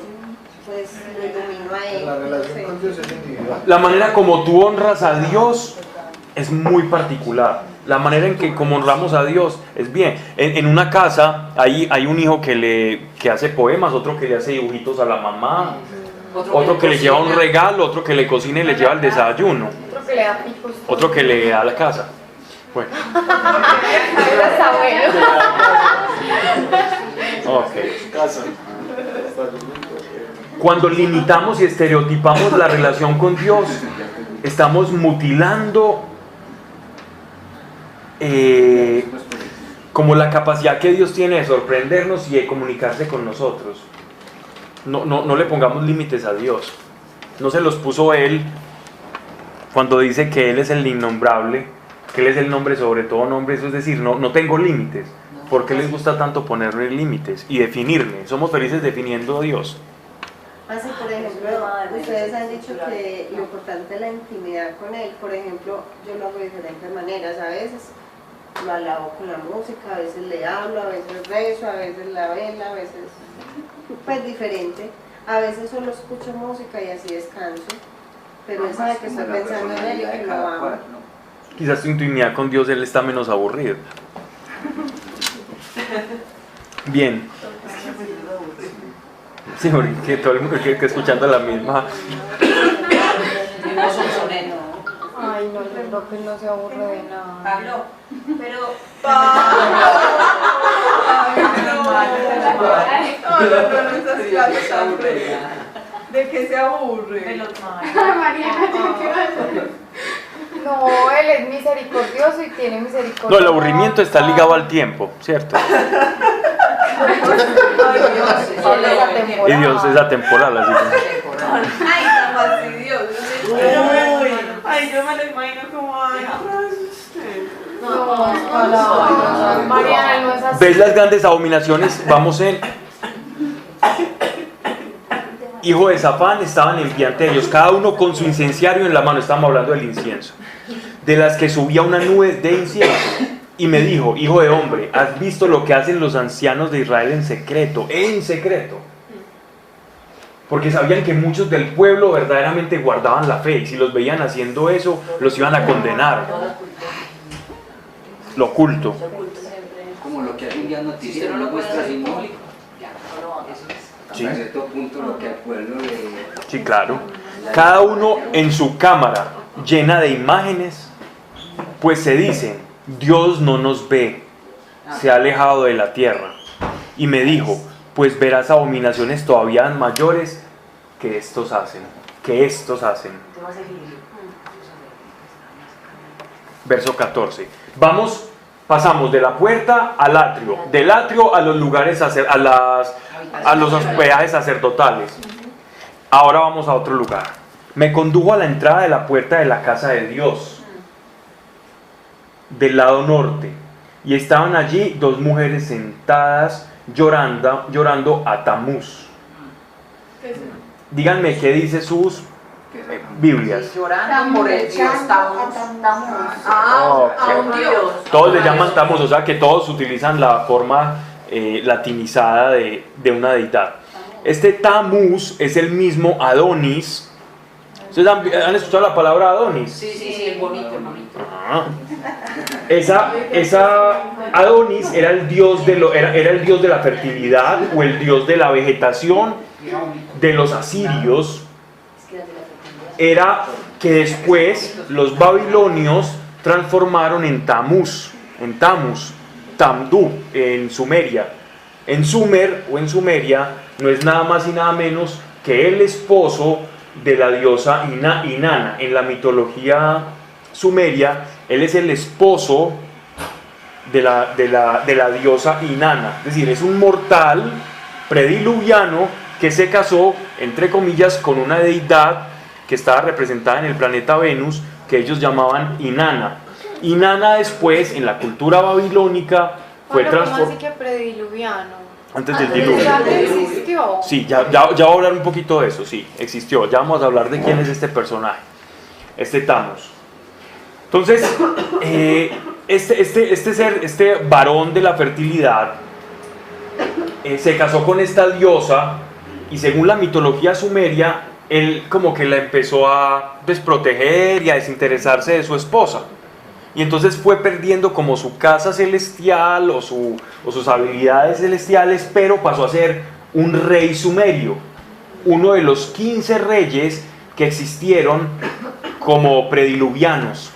E: pues lo ilumino a él.
B: La
E: no
B: relación
E: sé.
B: con Dios es individual.
A: La manera como tú honras a Dios es muy particular. La manera en que como honramos a Dios es bien. En una casa hay un hijo que hace poemas, otro que le hace dibujitos a la mamá, otro que le lleva un regalo, otro que le cocina y le lleva el desayuno,
G: Otro que le da picos.
A: otro que le da la casa. Bueno,
G: Los abuelos.
A: ok.
D: Casa.
A: Cuando limitamos y estereotipamos la relación con Dios, estamos mutilando como la capacidad que Dios tiene de sorprendernos y de comunicarse con nosotros. No le pongamos límites a Dios. No se los puso Él cuando dice que Él es el innombrable, que Él es el nombre sobre todo nombre. Eso es decir, no tengo límites. ¿Por qué les gusta tanto ponerle límites y definirme? Somos felices definiendo a Dios.
E: Así, por ejemplo, ustedes han dicho que lo importante es la intimidad con Él. Por ejemplo, yo lo hago de diferentes maneras. A veces lo alabo con la música, a veces le hablo, a veces rezo, a veces la vela, a veces pues diferente. A veces solo escucho música y así descanso. Pero Él sabe que estoy pensando en Él y que lo amo.
A: Quizás tu intimidad con Dios Él está menos aburrido. Bien. Sí, porque todo el mundo que escuchando la misma.
G: Ay, no, yo creo que no se aburre de nada.
F: Pablo, pero... ¿De qué se aburre?
G: Ay, Mariana, ¿yo qué vas a hacer? No, él es misericordioso y tiene misericordia.
A: No, el aburrimiento está ligado al tiempo, ¿cierto? Y Dios es atemporal, así que...
F: Ay, tan fastidioso. Ay, yo me lo imagino como, ay,
G: No, Mariana, no es así.
A: ¿Ves las grandes abominaciones? Vamos en... Hijo de Safán estaban en pie ante ellos, cada uno con su incenciario en la mano. Estamos hablando del incienso, de las que subía una nube de incienso. Y me dijo: hijo de hombre, ¿has visto lo que hacen los ancianos de Israel en secreto? En secreto. Porque sabían que muchos del pueblo verdaderamente guardaban la fe, y si los veían haciendo eso, los iban a condenar. Lo oculto.
C: Como lo que hay un día noticiero no lo muestra sino
A: Sí.
C: hasta cierto punto lo que al pueblo le...
A: Sí, claro. Cada uno en su cámara, llena de imágenes, pues se dicen: Dios no nos ve, se ha alejado de la tierra. Y me dijo: pues verás abominaciones todavía mayores que estos hacen. Verso 14. Pasamos de la puerta al atrio, del atrio a los lugares, a los hospedajes sacerdotales. Ahora vamos a otro lugar. Me condujo a la entrada de la puerta de la casa de Dios, del lado norte, y estaban allí dos mujeres sentadas llorando a Tamuz. Díganme qué dice sus Biblias.
H: Llorando por el Dios Tammuz.
F: A un Dios.
A: Todos le llaman Tammuz, o sea que todos utilizan la forma latinizada de una deidad. Este Tammuz es el mismo Adonis. ¿Ustedes han escuchado la palabra Adonis?
H: Sí, el bonito.
A: Ah. Esa Adonis era el dios era el dios de la fertilidad o el dios de la vegetación de los asirios. Era que después los babilonios transformaron en Tamuz, Tamdú, en Sumeria. En Sumer o en Sumeria no es nada más y nada menos que el esposo de la diosa Inanna. En la mitología sumeria, él es el esposo de la diosa Inanna. Es decir, es un mortal prediluviano que se casó, entre comillas, con una deidad que estaba representada en el planeta Venus, que ellos llamaban Inanna. Inanna después, en la cultura babilónica, fue transformada.
I: ¿Cómo así que prediluviano?
A: Antes del diluvio.
I: ¿Ya existió?
A: Sí, ya voy a hablar un poquito de eso, sí, existió. Ya vamos a hablar de quién es este personaje, este Tammuz. Entonces, este varón de la fertilidad se casó con esta diosa y según la mitología sumeria, él como que la empezó a desproteger y a desinteresarse de su esposa. Y entonces fue perdiendo como su casa celestial o sus habilidades celestiales, pero pasó a ser un rey sumerio, uno de los 15 reyes que existieron como prediluvianos.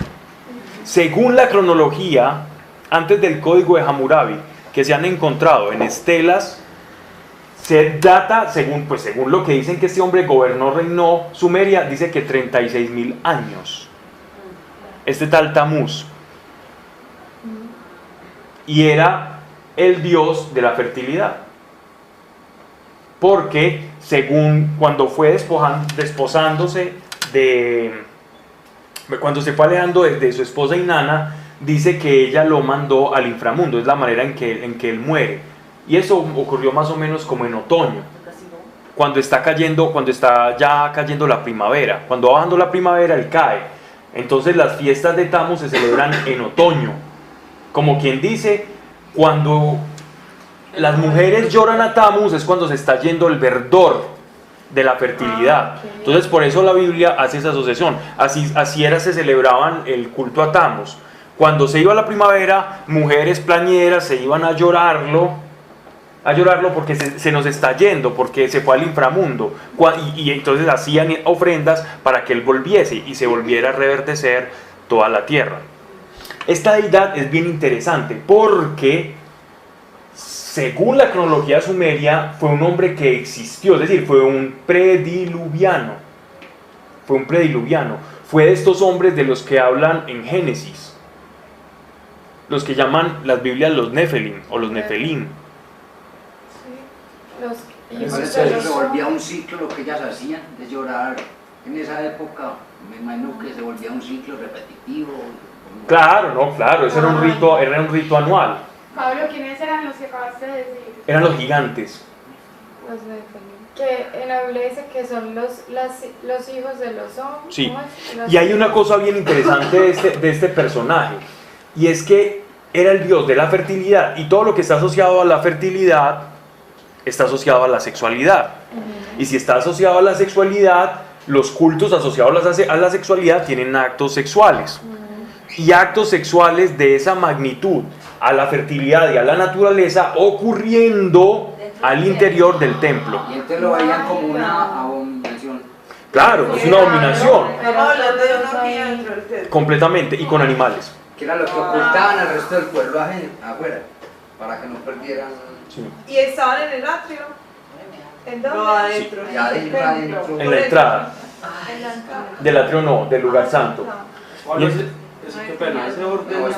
A: Según la cronología, antes del código de Hammurabi, que se han encontrado en estelas, se data, según lo que dicen que este hombre reinó Sumeria, dice que 36.000 años. Este tal Tamuz. Y era el dios de la fertilidad. Porque según cuando fue desposándose cuando se fue alejando de su esposa Inanna, dice que ella lo mandó al inframundo. Es la manera en que él muere. Y eso ocurrió más o menos como en otoño, cuando está ya cayendo la primavera. Cuando va bajando la primavera, él cae. Entonces las fiestas de Tamuz se celebran en otoño. Como quien dice, cuando las mujeres lloran a Tamuz es cuando se está yendo el verdor de la fertilidad. Entonces por eso la Biblia hace esa asociación. Así se celebraban el culto a Tamuz. Cuando se iba la primavera, mujeres plañeras se iban a llorarlo porque se nos está yendo, porque se fue al inframundo, y entonces hacían ofrendas para que él volviese y se volviera a reverdecer toda la tierra. Esta deidad es bien interesante porque según la cronología sumeria fue un hombre que existió, es decir, fue un prediluviano, fue de estos hombres de los que hablan en Génesis, los que llaman las Biblias los Nefelim o los Nefelim.
C: Se volvía un ciclo lo que ellas hacían, de llorar en esa época, me imagino que se volvía un ciclo repetitivo.
A: Claro, eso era un rito anual.
G: Pablo, ¿quiénes eran los que acabaste de decir?
A: Eran los gigantes.
I: Los Nefelim. Que en la Biblia dice que son los hijos de los hombres.
A: Sí, y hay una cosa bien interesante de este personaje, y es que era el dios de la fertilidad, y todo lo que está asociado a la fertilidad está asociado a la sexualidad. Y si está asociado a la sexualidad, los cultos asociados a la sexualidad tienen actos sexuales. Y actos sexuales de esa magnitud, a la fertilidad y a la naturaleza, ocurriendo al interior del templo.
C: Y entonces lo veían como una abominación.
A: Claro, es una abominación.
F: Estamos hablando de una orgía dentro del templo.
A: Completamente, y con animales.
C: Que era lo que ocultaban al resto del pueblo afuera, para que no perdieran.
A: Sí.
F: Y estaban en el atrio. ¿En dónde? No, adentro.
C: Sí, adentro.
A: En la entrada. Del atrio no, del lugar santo.
J: Qué pena, ese orden
C: No,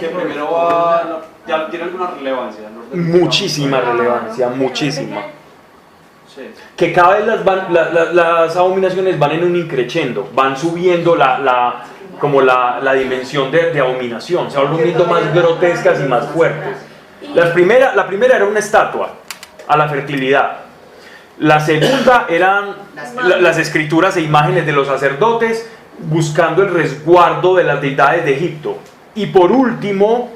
J: que primero va, ya tiene alguna relevancia.
A: Muchísima relevancia, muchísima.
J: Sí.
A: Que cada vez las abominaciones van en un increchendo, van subiendo la dimensión de abominación, se van volviendo más grotescas y más fuertes. La primera era una estatua a la fertilidad. La segunda eran las escrituras e imágenes de los sacerdotes buscando el resguardo de las deidades de Egipto. Y por último,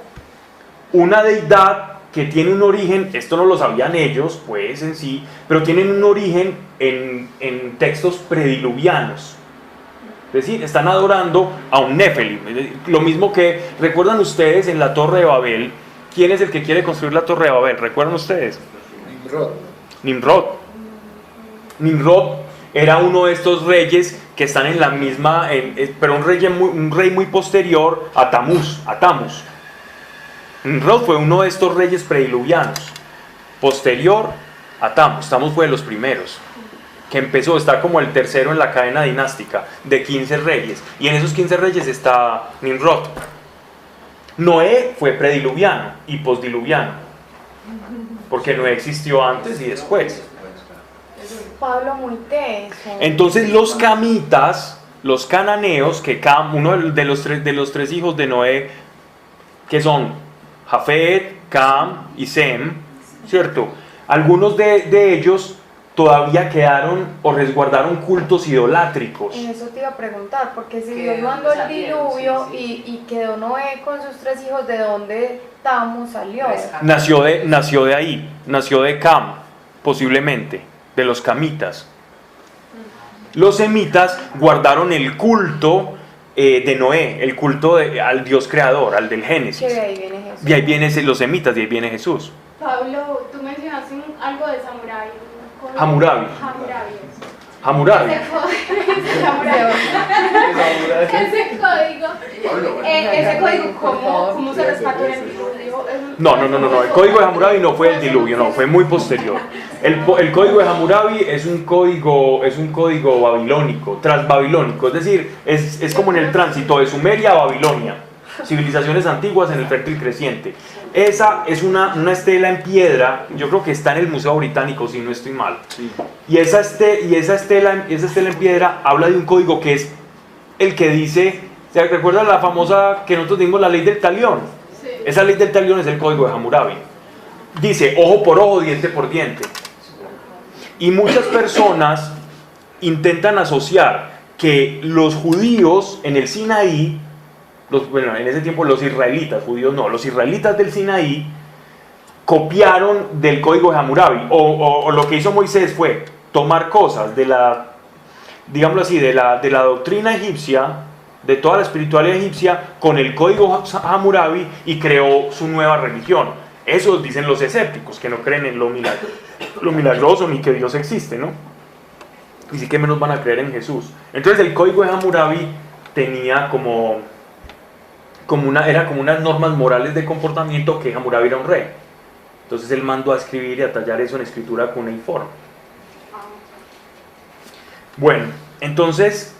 A: una deidad que tiene un origen, esto no lo sabían ellos, pues en sí, pero tienen un origen en textos prediluvianos. Es decir, están adorando a un Nefelim. Lo mismo que, ¿recuerdan ustedes en la Torre de Babel? ¿Quién es el que quiere construir la Torre de Babel? ¿Recuerdan ustedes? Nimrod era uno de estos reyes que están en la misma, pero un rey muy posterior a Tamuz. Nimrod fue uno de estos reyes prediluvianos, posterior a Tamuz. Tamuz fue de los primeros, que empezó, está como el tercero en la cadena dinástica de 15 reyes, y en esos 15 reyes está Nimrod. Noé fue prediluviano y postdiluviano, porque Noé existió antes y después.
I: Pablo, muy teso.
A: Entonces los camitas, los cananeos, que uno de los tres hijos de Noé, que son Jafet, Cam y Sem, ¿cierto? Algunos de ellos todavía quedaron o resguardaron cultos idolátricos.
I: En eso te iba a preguntar, porque si Dios mandó el diluvio y quedó Noé con sus 3 hijos, ¿de dónde Tamuz salió?
A: Nació de ahí, nació de Cam, posiblemente, de los camitas. Los semitas guardaron el culto de Noé, el culto al Dios creador, al del Génesis.
I: Que de ahí viene Jesús.
A: De ahí vienen los semitas, de ahí viene Jesús.
G: Pablo, tú mencionaste algo de Samurai.
A: Hammurabi.
G: Ese código, ¿cómo se rescató en el diluvio?
A: No, el código de Hammurabi no fue el diluvio, no, fue muy posterior. El código de Hammurabi es un código babilónico, transbabilónico, es decir, es como en el tránsito de Sumeria a Babilonia, civilizaciones antiguas en el fértil creciente. Esa es una estela en piedra, yo creo que está en el Museo Británico, si no estoy mal. Sí. Y esa estela en piedra habla de un código que es el que dice, ¿se recuerda la famosa que nosotros dimos, la ley del talión? Sí. Esa ley del talión es el código de Hammurabi. Dice ojo por ojo, diente por diente. Y muchas personas intentan asociar que los judíos en el Sinaí, en ese tiempo los israelitas, judíos no, los israelitas del Sinaí copiaron del código de Hammurabi, o lo que hizo Moisés fue tomar cosas de la, digámoslo así, de la doctrina egipcia, de toda la espiritualidad egipcia, con el código Hammurabi, y creó su nueva religión. Eso dicen los escépticos, que no creen en lo milagroso ni que Dios existe, ¿no? Y sí que menos van a creer en Jesús. Entonces el código de Hammurabi tenía eran como unas normas morales de comportamiento, que Hammurabi era un rey. Entonces él mandó a escribir y a tallar eso en escritura cuneiforme. Bueno, entonces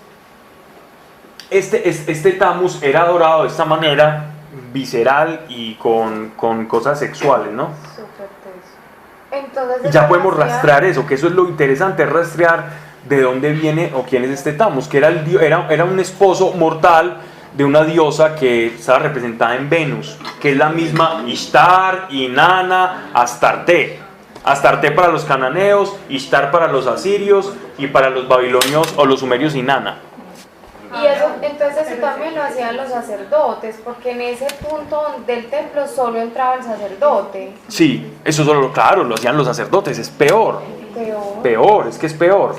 A: este Tamuz era adorado de esta manera visceral y con cosas sexuales, ¿no?
I: Entonces,
A: ya podemos rastrear eso, que eso es lo interesante, rastrear de dónde viene o quién es este Tamuz, que era un esposo mortal de una diosa que estaba representada en Venus, que es la misma Ishtar, Inanna, Astarte. Astarte para los cananeos, Ishtar para los asirios, y para los babilonios o los sumerios Inanna.
I: Y entonces eso también lo hacían los sacerdotes, porque en ese punto del templo solo entraba el sacerdote.
A: Sí, eso solo, claro, lo hacían los sacerdotes, es peor. Peor, es que es peor.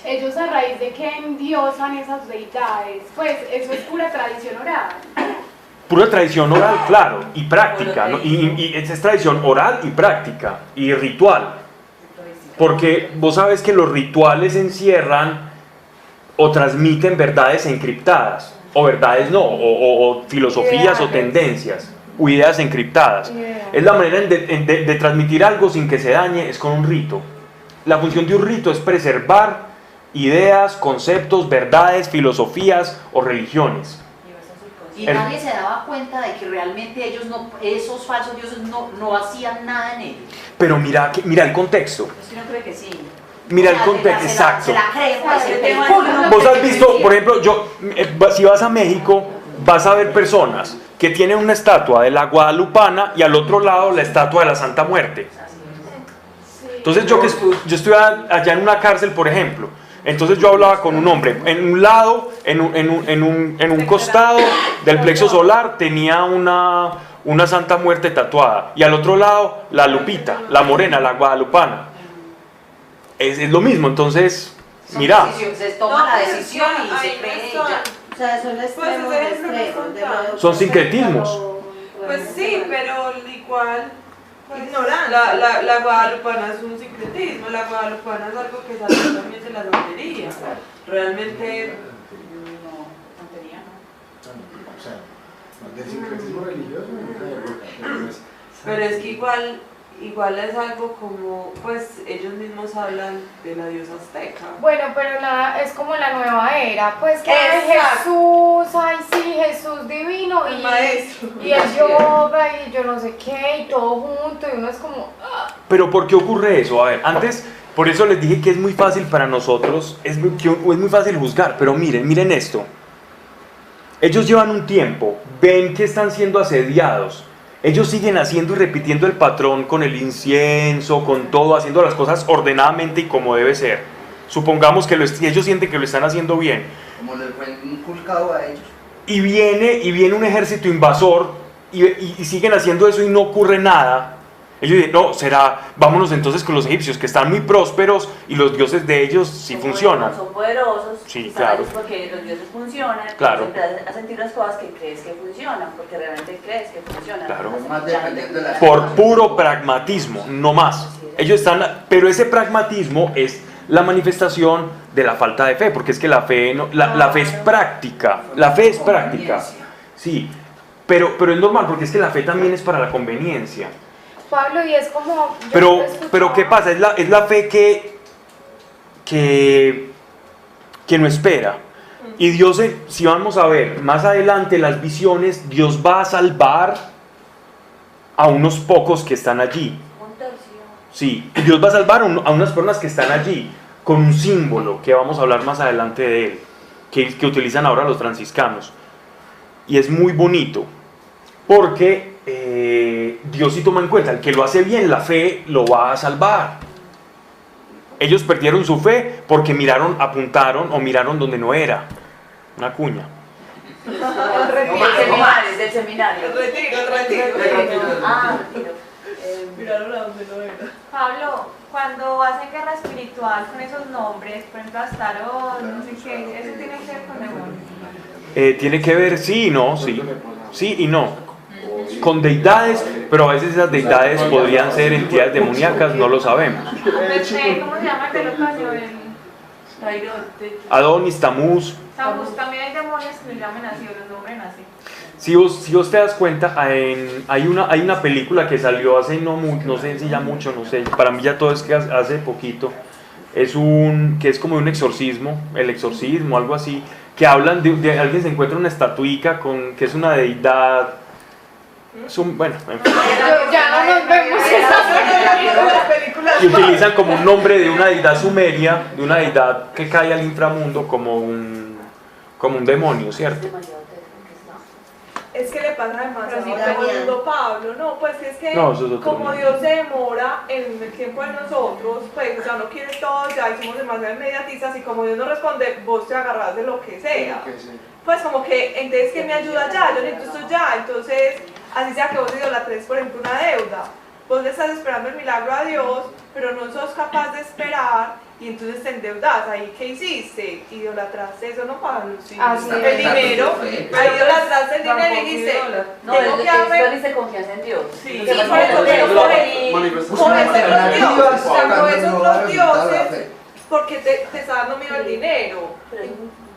G: Ellos, a raíz de que endiosan esas deidades, pues eso es pura tradición oral.
A: Pura tradición oral, claro, y práctica, ¿no? Y es tradición oral y práctica, y ritual. Porque vos sabes que los rituales encierran o transmiten verdades encriptadas, o verdades no, o filosofías o tendencias, o ideas encriptadas. Es la manera de transmitir algo sin que se dañe, es con un rito. La función de un rito es preservar ideas, conceptos, verdades, filosofías o religiones.
H: Y nadie se daba cuenta de que realmente esos falsos dioses no hacían nada en ellos.
A: Pero mira el contexto.
H: Usted no cree que sí.
A: Mira el contexto, exacto.
H: Se la creen, pues,
A: vos has visto, por ejemplo, si vas a México, vas a ver personas que tienen una estatua de la Guadalupana y al otro lado la estatua de la Santa Muerte. Entonces yo estuve allá en una cárcel, por ejemplo, entonces yo hablaba con un hombre, en un lado, en un costado del plexo solar tenía una Santa Muerte tatuada, y al otro lado la Lupita, la morena, la guadalupana. Es lo mismo, entonces, mira.
H: Se toma la decisión y se cree
F: son.
H: ya.
E: O sea, son extremos de extremos.
A: Son sincretismos.
F: Pues sí, pero igual. Pues,
B: Ignorancia.
F: la guadalupana es un sincretismo, la guadalupana es algo que sale también de la santería. Realmente.
H: No, tontería, no.
B: O sea, del sincretismo religioso en esa época,
F: Pero es que igual es algo como, pues ellos mismos hablan de la diosa azteca.
I: Bueno, pero es como la nueva era, pues que
F: Exacto.
I: Jesús, ay sí, Jesús divino
F: El maestro.
I: y el yoga y yo no sé qué y todo junto y uno es como...
A: Pero ¿por qué ocurre eso? A ver, antes, por eso les dije que es muy fácil para nosotros, es muy fácil juzgar, pero miren esto. Ellos llevan un tiempo, ven que están siendo asediados. Ellos siguen haciendo y repitiendo el patrón con el incienso, con todo, haciendo las cosas ordenadamente y como debe ser. Supongamos que ellos sienten que lo están haciendo bien.
C: Como les fue inculcado a ellos.
A: Y viene un ejército invasor y siguen haciendo eso y no ocurre nada. Ellos dicen, no, vámonos entonces con los egipcios, que están muy prósperos y los dioses de ellos sí funcionan.
K: Son poderosos,
A: Sí,
K: están
A: claro.
K: ahí porque los dioses funcionan,
A: Claro.
K: empiezas a sentir las cosas que crees que funcionan, porque realmente crees que funcionan.
A: Claro.
K: Entonces,
C: Más dependiendo de la-
A: Por puro pragmatismo, no más. Ellos pero ese pragmatismo es la manifestación de la falta de fe, porque es que la fe, la fe es práctica, la fe es práctica, sí, pero es normal, porque es que la fe también es para la conveniencia.
I: Pablo, y es como... yo
A: Pero ¿qué pasa? Es la fe que no espera. Y Dios, si vamos a ver más adelante las visiones, Dios va a salvar a unos pocos que están allí.
K: un tercio.
A: Sí, Dios va a salvar a unas personas que están allí con un símbolo que vamos a hablar más adelante de él, que utilizan ahora los franciscanos. Y es muy bonito, porque Dios sí toma en cuenta, el que lo hace bien, la fe lo va a salvar. Ellos perdieron su fe porque apuntaron o miraron donde no era. Una cuña.
K: Del seminario.
F: El retiro.
K: Ah, retiro.
F: Miraron a donde no era.
L: Pablo, cuando hacen guerra espiritual con esos nombres, por ejemplo, Astarot, no sé qué, ¿eso tiene que ver con demonios?
A: Tiene que ver, sí y no, sí. Sí y no. Con deidades, pero a veces esas deidades podrían ser entidades demoníacas, no lo sabemos.
L: ¿Cómo se llama el del otoño?
A: Adonis, Tamuz.
L: También hay demonios que se llaman así o los nombren así.
A: Si vos te das cuenta, hay una película que salió hace no sé si ya mucho, no sé, para mí ya todo es que hace poquito, que es como un exorcismo, el exorcismo, algo así, que hablan de alguien se encuentra una estatuica que es una deidad, bueno, en fin.
I: Ya no nos vemos
A: Y utilizan como un nombre de una deidad sumeria, de una deidad que cae al inframundo como un demonio, ¿cierto?
F: Es que le pasa demasiado
E: Pero sí,
F: a todo el
E: Daniel.
F: mundo, Pablo, no, pues es que
A: No, eso es otro
F: como
A: nivel.
F: Dios se demora en el tiempo de nosotros, pues o sea, no quiere todo, ya hicimos demasiado inmediatistas y como Dios no responde, vos te agarrás de lo que sea. Pues como que, entonces, ¿qué me ayuda ya? Yo necesito esto ya, entonces, así sea que vos idolatres, por ejemplo, una deuda, vos le estás esperando el milagro a Dios, pero no sos capaz de esperar y entonces te endeudas, ahí ¿qué hiciste? Idolatraste eso, ¿no, Pablo? Sí.
I: Así
F: El
I: es.
F: dinero, ahí idolatraste el dinero y dijiste,
K: No,
F: tengo que darme...
K: dice confianza en Dios.
F: Sí,
K: Porque
F: por eso, pero por eso los dioses, o sea, por eso los dioses, porque te está dando miedo el dinero.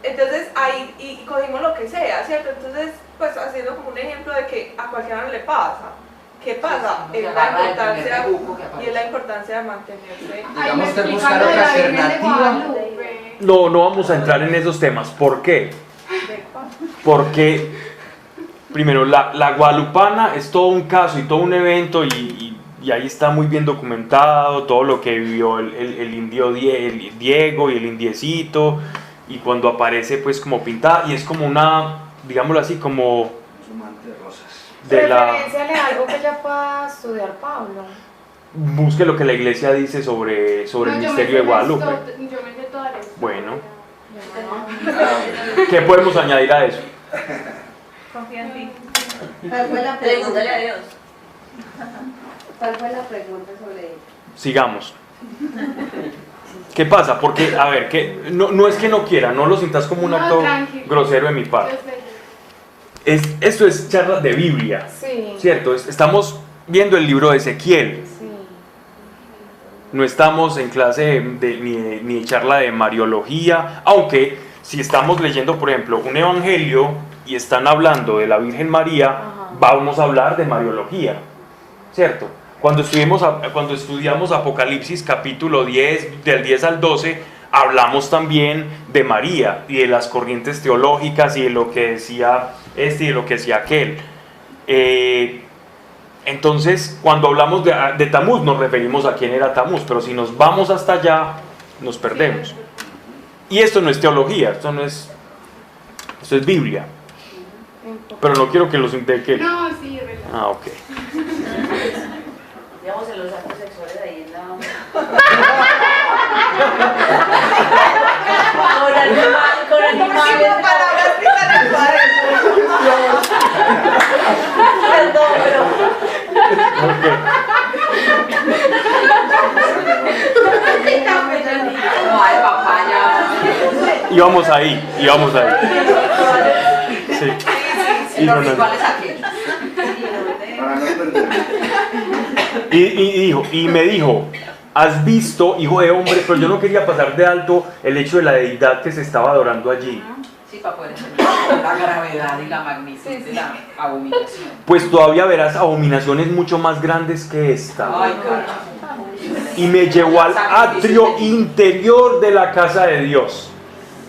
F: Entonces ahí y cogimos lo que sea, ¿cierto? Entonces, pues haciendo como un ejemplo de que a cualquiera no le pasa. ¿Qué pasa? Es la importancia, y es la importancia de mantenerse.
C: Digamos que buscar otra alternativa.
A: No vamos a entrar en esos temas. ¿Por qué? Porque, primero, la guadalupana es todo un caso y todo un evento y ahí está muy bien documentado todo lo que vivió el indio el Diego y el indiecito, y cuando aparece pues como pintada, y es como una, digámoslo así, como
C: Sumante de rosas.
A: de la...
I: Referenciale algo que ya pueda estudiar Pablo.
A: busque lo que la iglesia dice sobre el misterio de Guadalupe.
G: Yo me sé toda la historia.
A: Bueno, ¿qué podemos añadir a eso?
L: Confía en ti.
E: ¿Cuál fue la
K: Pregúntale a
E: pregunta?
K: Dios.
E: ¿Cuál fue la pregunta sobre ello?
A: Sigamos. ¿Qué pasa? Porque, a ver, que no es que no quiera, no lo sientas como un
G: No,
A: acto
G: tranquilo.
A: grosero de mi parte. Esto es charla de Biblia,
I: Sí.
A: ¿cierto? Estamos viendo el libro de Ezequiel.
I: Sí.
A: No estamos en clase ni de charla de Mariología, aunque si estamos leyendo, por ejemplo, un evangelio y están hablando de la Virgen María,
I: Ajá.
A: vamos a hablar de Mariología, ¿cierto? Cuando estudiamos Apocalipsis capítulo 10, del 10 al 12, hablamos también de María y de las corrientes teológicas y de lo que decía este y de lo que decía aquel. Entonces, cuando hablamos de Tamuz, nos referimos a quién era Tamuz, pero si nos vamos hasta allá, nos perdemos. Y esto no es teología, esto es Biblia. Pero no quiero que los que...
G: No, sí, es verdad.
A: Ah, ok.
K: Digamos en los actos sexuales ahí en la... con animales.
F: Palabras que están en el cuaderno.
K: Perdón, pero...
H: No, ay, papaya.
A: Íbamos ahí. Sí. Y
H: Los
A: no, no.
H: rituales aquellos.
A: Y me dijo, has visto, hijo de hombre, pero yo no quería pasar de alto el hecho de la deidad que se estaba adorando allí.
H: Sí, para poder entender la gravedad y la magnitud de la abominación.
A: Pues todavía verás abominaciones mucho más grandes que esta.
H: Ay, carajo.
A: Y me llevó al atrio interior de la casa de Dios.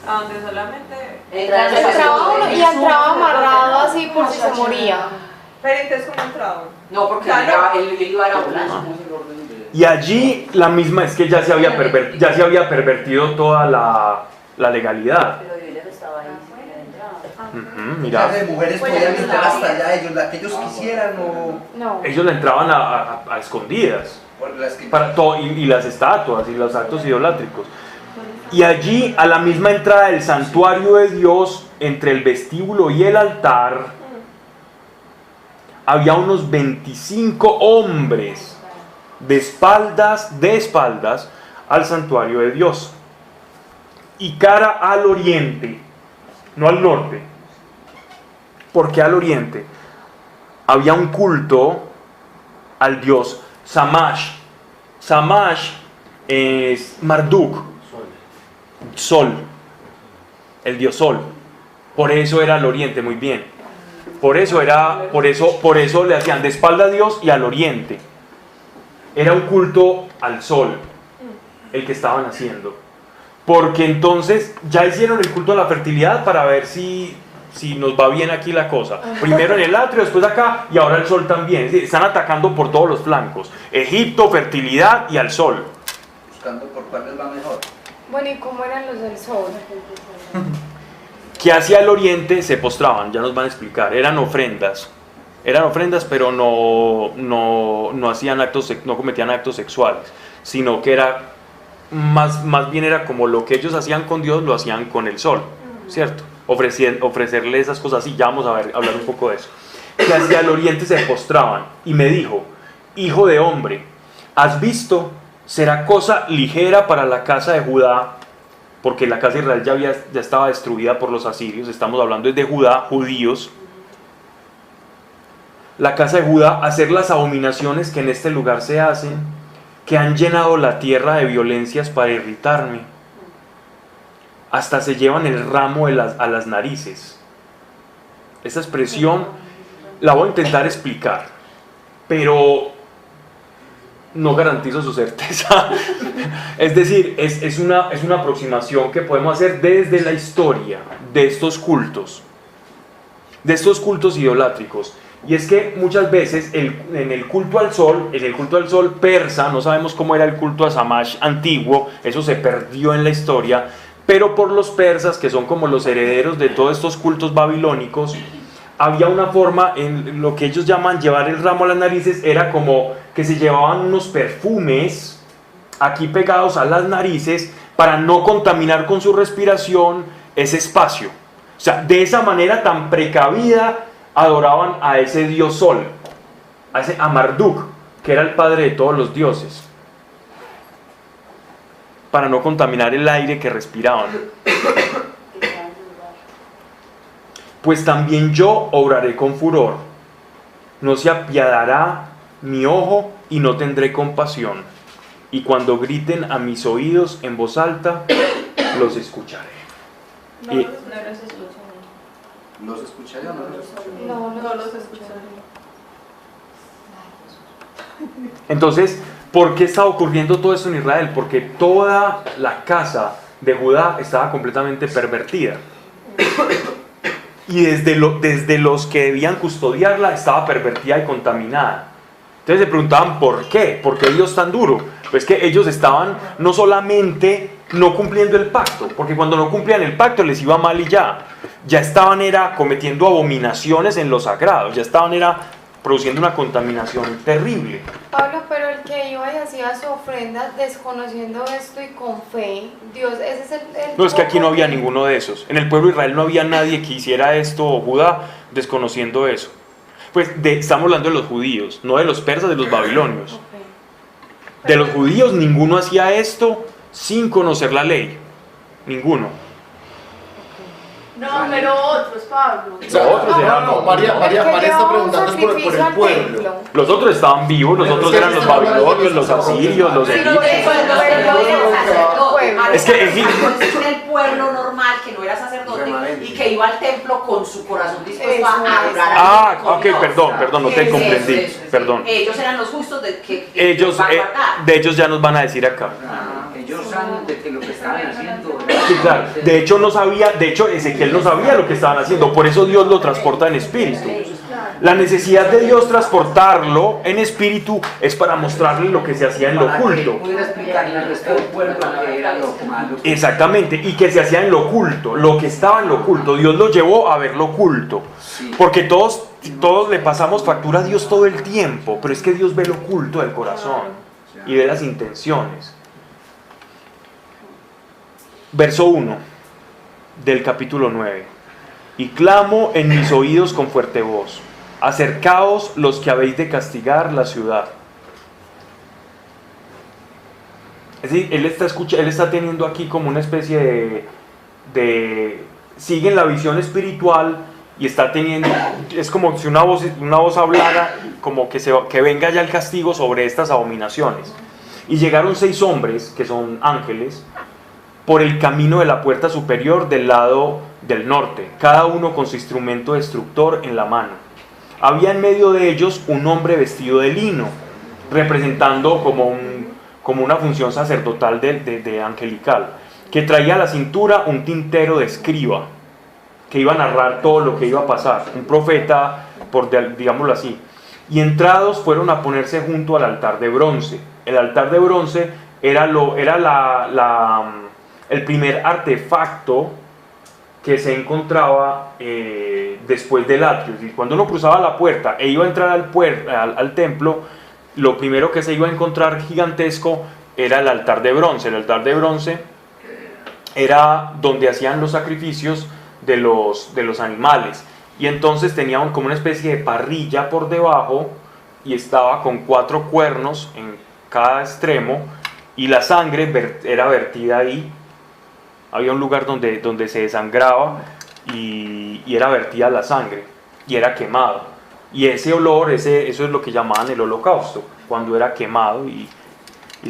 L: A donde solamente...
I: Entraba uno y entraba amarrado así por si se moría.
F: Pero entonces, ¿cómo entraban?
H: No, porque
F: Claro.
H: él iba a la ambulancia.
A: Y allí la misma es que ya se había pervertido toda la legalidad.
K: Pero yo les estaba ahí, si me entraba.
A: Mira,
B: Las mujeres podían entrar hasta allá, la que ellos quisieran o
I: No.
A: ellos la entraban a escondidas.
B: por las que
A: Y las estatuas y los actos idolátricos. Y allí, a la misma entrada del santuario de Dios, entre el vestíbulo y el altar, había unos 25 hombres de espaldas al santuario de Dios. Y cara al oriente, no al norte. ¿Por qué al oriente? Había un culto al dios Shamash. Shamash es Marduk, sol, el dios sol. Por eso era al oriente, muy bien. Por eso le hacían de espalda a Dios y al oriente. Era un culto al sol, el que estaban haciendo. Porque entonces ya hicieron el culto a la fertilidad para ver si nos va bien aquí la cosa. Primero en el atrio, después acá y ahora el sol también. Están atacando por todos los flancos. Egipto, fertilidad y al sol.
B: buscando por cuál les va mejor.
I: Bueno, ¿y cómo eran los del sol?
A: Que hacia el oriente se postraban, ya nos van a explicar. Eran ofrendas, pero no hacían actos, no cometían actos sexuales, sino que era más bien era como lo que ellos hacían con Dios, lo hacían con el sol, ¿cierto? Ofrecerle esas cosas, y ya vamos a hablar un poco de eso. Que hacia el oriente se postraban, y me dijo: hijo de hombre, ¿has visto? Será cosa ligera para la casa de Judá, porque la casa de Israel ya estaba destruida por los asirios. Estamos hablando de Judá, judíos. La casa de Judá, hacer las abominaciones que en este lugar se hacen, que han llenado la tierra de violencias para irritarme. Hasta se llevan el ramo a las narices. Esta expresión la voy a intentar explicar, pero no garantizo su certeza. Es decir, es una aproximación que podemos hacer desde la historia de estos cultos idolátricos. Y es que muchas veces en el culto al sol persa, no sabemos cómo era el culto a Shamash antiguo, eso se perdió en la historia, pero por los persas, que son como los herederos de todos estos cultos babilónicos, había una forma, en lo que ellos llaman llevar el ramo a las narices, era como que se llevaban unos perfumes aquí pegados a las narices para no contaminar con su respiración ese espacio. O sea, de esa manera tan precavida adoraban a ese dios Sol, a Marduk, que era el padre de todos los dioses, para no contaminar el aire que respiraban. Pues también yo obraré con furor, no se apiadará mi ojo y no tendré compasión, y cuando griten a mis oídos en voz alta, los escucharé.
L: No los escucharé.
C: ¿Los escucharé o no los escucharé?
F: No los escucharé.
A: Entonces, ¿por qué estaba ocurriendo todo esto en Israel? Porque toda la casa de Judá estaba completamente pervertida. Y desde los que debían custodiarla estaba pervertida y contaminada. Entonces se preguntaban ¿por qué? ¿Por qué Dios tan duro? Pues que ellos estaban no solamente no cumpliendo el pacto, porque cuando no cumplían el pacto les iba mal y ya estaban cometiendo abominaciones en lo sagrado, ya estaban produciendo una contaminación terrible.
I: Pablo, pero el que iba y hacía su ofrenda desconociendo esto y con fe, Dios, ese es el
A: No, es que aquí no había ninguno de esos. En el pueblo de Israel no había nadie que hiciera esto, o Judá, desconociendo eso. Pues estamos hablando de los judíos, no de los persas, de los babilonios. De los judíos ninguno hacía esto sin conocer la ley. Ninguno.
L: No, pero otros, Pablo.
D: María está preguntando por el pueblo.
A: Los otros estaban vivos, los otros eran los babilonios, los asirios, los egipcios.
H: Es que el pueblo normal que no era sacerdote y que iba al templo con su corazón dispuesto a adorar a Dios.
A: Perdón, no te comprendí. Perdón.
H: Ellos eran los justos de que
A: ellos, de ellos ya nos van a decir acá.
C: Ellos saben de que lo que estaban haciendo.
A: Sí, claro. De hecho Ezequiel no sabía lo que estaban haciendo, por eso Dios lo transporta en espíritu. La necesidad de Dios transportarlo en espíritu es para mostrarle lo que se hacía en lo oculto.
C: Pudiera explicarle al resto del pueblo que era lo malo.
A: Exactamente, y que se hacía en lo oculto, lo que estaba en lo oculto. Dios lo llevó a ver lo oculto. Porque todos le pasamos factura a Dios todo el tiempo, pero es que Dios ve lo oculto del corazón y ve las intenciones. Verso 1 del capítulo 9. Y clamo en mis oídos con fuerte voz: acercaos los que habéis de castigar la ciudad. Es decir, él está teniendo aquí como una especie sigue en la visión espiritual y está teniendo, es como si una voz hablara, como que venga ya el castigo sobre estas abominaciones. Y llegaron 6 hombres, que son ángeles, por el camino de la puerta superior del lado del norte, cada uno con su instrumento destructor en la mano. Había en medio de ellos un hombre vestido de lino, representando como una función sacerdotal de angelical, que traía a la cintura un tintero de escriba, que iba a narrar todo lo que iba a pasar, un profeta, digámoslo así. Y entrados fueron a ponerse junto al altar de bronce. El altar de bronce era el primer artefacto que se encontraba después del atrio. Y cuando uno cruzaba la puerta e iba a entrar al templo, lo primero que se iba a encontrar gigantesco era el altar de bronce. El altar de bronce era donde hacían los sacrificios de los animales. Y entonces tenía como una especie de parrilla por debajo y estaba con 4 cuernos en cada extremo, y la sangre era vertida ahí. Había un lugar donde se desangraba y era vertida la sangre y era quemado. Y ese olor, eso es lo que llamaban el holocausto, cuando era quemado y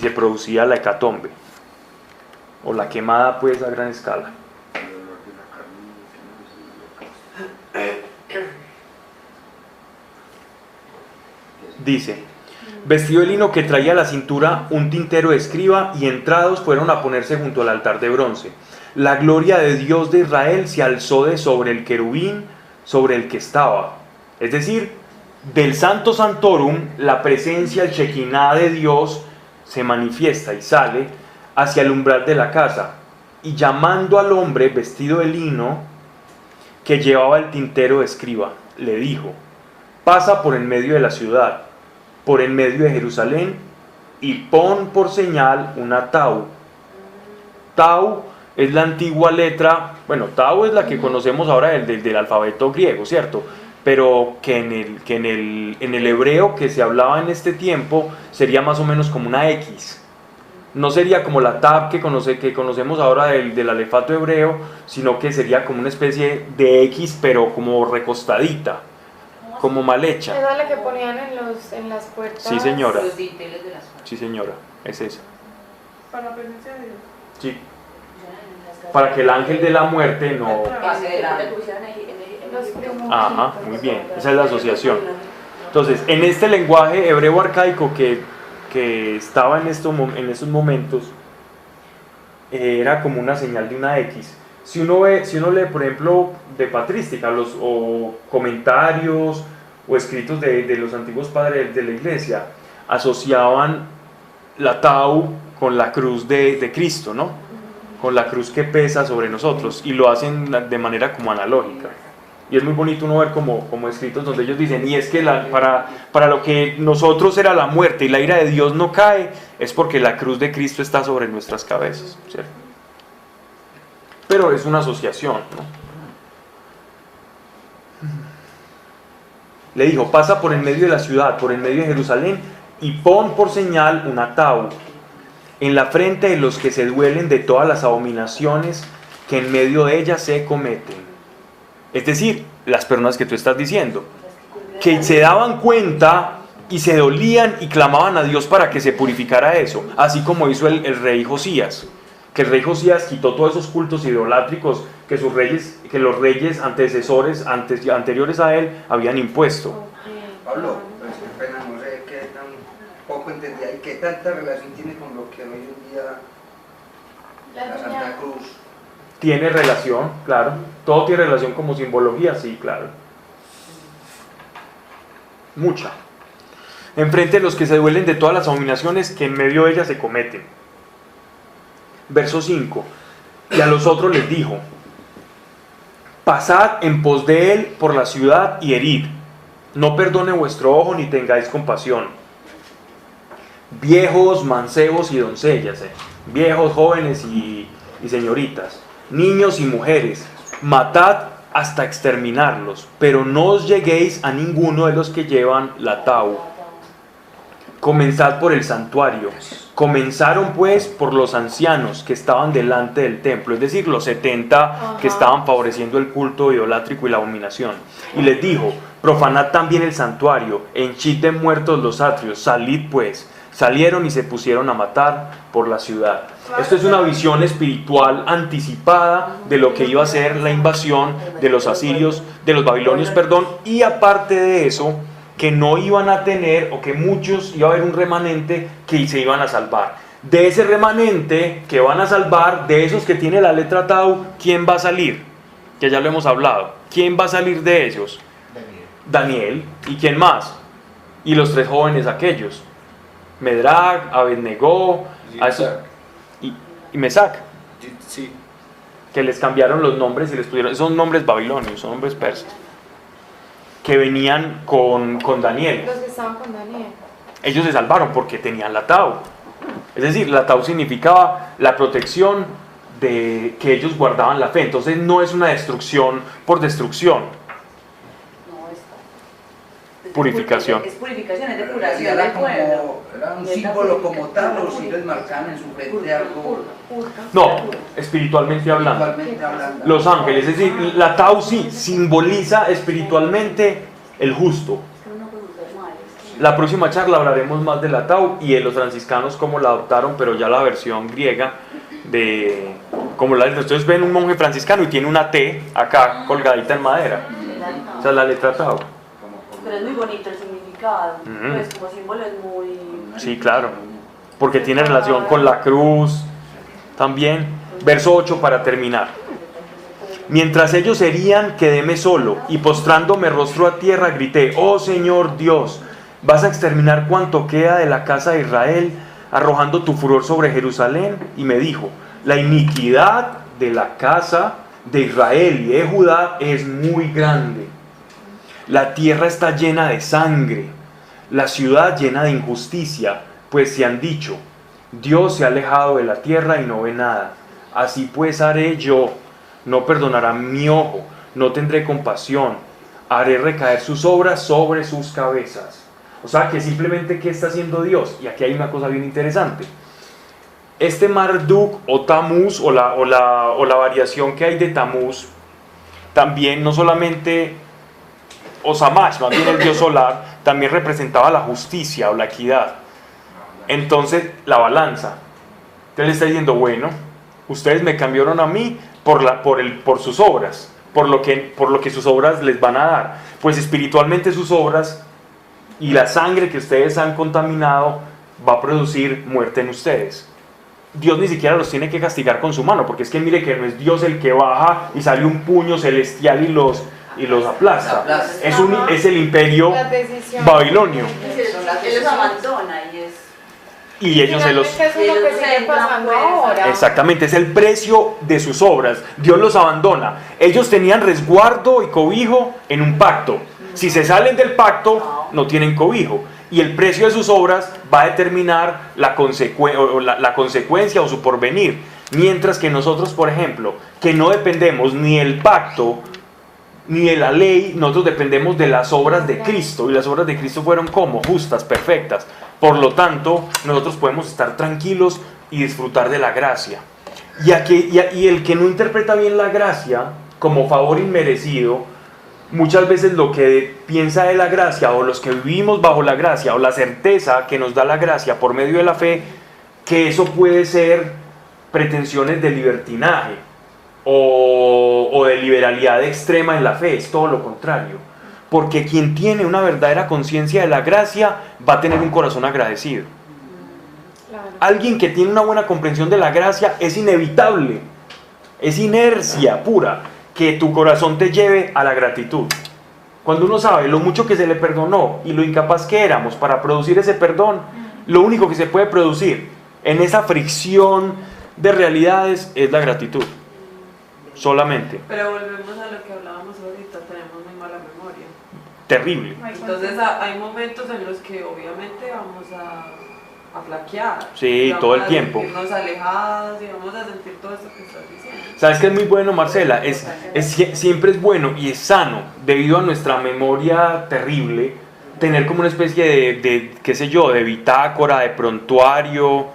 A: se producía la hecatombe, o la quemada pues a gran escala. Dice: vestido de lino que traía a la cintura un tintero de escriba, y entrados fueron a ponerse junto al altar de bronce. La gloria de Dios de Israel se alzó de sobre el querubín sobre el que estaba. Es decir, del Santo Santorum, la presencia, el Shekinah de Dios se manifiesta y sale hacia el umbral de la casa, y llamando al hombre vestido de lino que llevaba el tintero de escriba, le dijo: pasa por en medio de la ciudad. por en medio de Jerusalén y pon por señal una tau. Tau es la antigua letra, bueno, tau es la que conocemos ahora del alfabeto griego, ¿cierto? Pero que en el hebreo que se hablaba en este tiempo sería más o menos como una X. No sería como la tab que conocemos ahora del alefato hebreo, sino que sería como una especie de X, pero como recostadita, como mal hecha.
I: Esa es la que ponían en las puertas.
A: Sí, señora.
H: Los dinteles de las puertas.
A: Sí, señora, es esa.
F: Para la presencia de Dios.
A: Sí. Para que el ángel de la muerte no...
H: Pase de la...
A: Ajá, muy bien, esa es la asociación. Entonces, en este lenguaje hebreo arcaico que estaba en estos momentos, era como una señal de una X. Si uno lee, por ejemplo, de patrística, o comentarios o escritos de los antiguos padres de la iglesia, asociaban la tau con la cruz de Cristo, ¿no? Con la cruz que pesa sobre nosotros, y lo hacen de manera como analógica. Y es muy bonito uno ver como escritos donde ellos dicen, y es que para lo que nosotros era la muerte y la ira de Dios no cae, es porque la cruz de Cristo está sobre nuestras cabezas, ¿cierto? Pero es una asociación, ¿no? Le dijo, pasa por en medio de la ciudad, por en medio de Jerusalén, y pon por señal una tau en la frente de los que se duelen de todas las abominaciones que en medio de ella se cometen. Es decir, las personas que tú estás diciendo, que se daban cuenta y se dolían y clamaban a Dios para que se purificara eso, así como hizo el rey Josías, que el rey Josías quitó todos esos cultos idolátricos que los reyes antecesores, anteriores a él, habían impuesto.
C: Pablo, pues qué pena, no sé qué tan poco entendía y qué tanta relación tiene con lo que hoy en día la Santa Cruz.
A: Tiene relación, claro. Todo tiene relación como simbología, sí, claro. Mucha. Enfrente de los que se duelen de todas las abominaciones que en medio de ellas se cometen. Verso 5. Y a los otros les dijo, pasad en pos de él por la ciudad y herid. No perdone vuestro ojo ni tengáis compasión. Viejos, mancebos y doncellas, viejos, jóvenes y señoritas, niños y mujeres, matad hasta exterminarlos, pero no os lleguéis a ninguno de los que llevan la tau. Comenzad por el santuario. Comenzaron pues por los ancianos que estaban delante del templo, es decir, los 70 que estaban favoreciendo el culto idolátrico y la abominación. Y les dijo, profanad también el santuario, henchid de muertos los atrios, salid pues. Salieron y se pusieron a matar por la ciudad. Esto es una visión espiritual anticipada de lo que iba a ser la invasión de los asirios, de los babilonios, perdón, y aparte de eso, que no iban a tener, o que muchos, iba a haber un remanente que se iban a salvar. De ese remanente que van a salvar, de esos que tiene la letra Tau, ¿quién va a salir? Que ya lo hemos hablado. ¿Quién va a salir de ellos? Daniel. ¿Y quién más? Y los 3 jóvenes aquellos. Medrac, Abednego y Mesac,
D: sí,
A: que les cambiaron los nombres y les pusieron, son nombres babilonios, son nombres persas, que venían con Daniel.
I: Los que estaban con Daniel.
A: Ellos se salvaron porque tenían la tau. Es decir, la tau significaba la protección de que ellos guardaban la fe. Entonces no es una destrucción por destrucción. Purificación.
K: Es purificación, es depuración
C: Era
K: del pueblo.
C: era un símbolo como tal, los siglos marcaban en su frente algo.
A: No, espiritualmente hablando. Los ángeles, es decir, la tau sí simboliza espiritualmente el justo. La próxima charla hablaremos más de la tau y de los franciscanos cómo la adoptaron, pero ya la versión griega de como la de ustedes ven un monje franciscano y tiene una T acá colgadita en madera. Esa es la letra tau.
K: Pero es muy bonito el significado, pues como símbolo es muy...
A: Sí, claro, porque tiene relación con la cruz también. Verso 8 para terminar. Mientras ellos herían, quedéme solo, y postrándome rostro a tierra grité, oh Señor Dios, vas a exterminar cuanto queda de la casa de Israel, arrojando tu furor sobre Jerusalén. Y me dijo, la iniquidad de la casa de Israel y de Judá es muy grande. La tierra está llena de sangre. la ciudad llena de injusticia, pues se han dicho, Dios se ha alejado de la tierra y no ve nada. Así pues haré yo, no perdonará mi ojo, no tendré compasión, haré recaer sus obras sobre sus cabezas. O sea que simplemente, ¿qué está haciendo Dios? Y aquí hay una cosa bien interesante. Este Marduk o Tamuz o la variación que hay de Tamuz, también no solamente, o Shamash, más bien el dios solar, también representaba la justicia o la equidad. Entonces, la balanza. Entonces le está diciendo, bueno, ustedes me cambiaron a mí por sus obras, por lo que sus obras les van a dar. Pues espiritualmente sus obras y la sangre que ustedes han contaminado va a producir muerte en ustedes. Dios ni siquiera los tiene que castigar con su mano, porque es que mire que no es Dios el que baja y sale un puño celestial y los aplasta. Es el imperio babilonio.
H: Él los abandona
A: y ellos se los...
I: Eso es lo que sigue pasando ahora.
A: Exactamente, es el precio de sus obras. Dios los abandona. Ellos tenían resguardo y cobijo en un pacto. Si se salen del pacto, no tienen cobijo. Y el precio de sus obras va a determinar la consecuencia o su porvenir. Mientras que nosotros, por ejemplo, que no dependemos ni del pacto ni de la ley, nosotros dependemos de las obras de Cristo. Y las obras de Cristo fueron como justas, perfectas. Por lo tanto, nosotros podemos estar tranquilos y disfrutar de la gracia. Y el que no interpreta bien la gracia como favor inmerecido, muchas veces lo que piensa de la gracia, o los que vivimos bajo la gracia, o la certeza que nos da la gracia por medio de la fe, que eso puede ser pretensiones de libertinaje o de liberalidad extrema en la fe. Es todo lo contrario, porque quien tiene una verdadera conciencia de la gracia va a tener un corazón agradecido. Alguien que tiene una buena comprensión de la gracia, es inevitable, es inercia pura que tu corazón te lleve a la gratitud. Cuando uno sabe lo mucho que se le perdonó y lo incapaz que éramos para producir ese perdón, lo único que se puede producir en esa fricción de realidades es la gratitud. Solamente.
M: Pero volvemos a lo que hablábamos ahorita, tenemos muy mala memoria.
A: Terrible.
M: Entonces hay momentos en los que obviamente vamos a flaquear.
A: Sí, todo el tiempo.
M: Vamos a sentirnos alejados y vamos a sentir todo esto que estás diciendo.
A: ¿Sabes qué es muy bueno, Marcela? Siempre es bueno y es sano, debido a nuestra memoria terrible, tener como una especie de qué sé yo, de bitácora, de prontuario,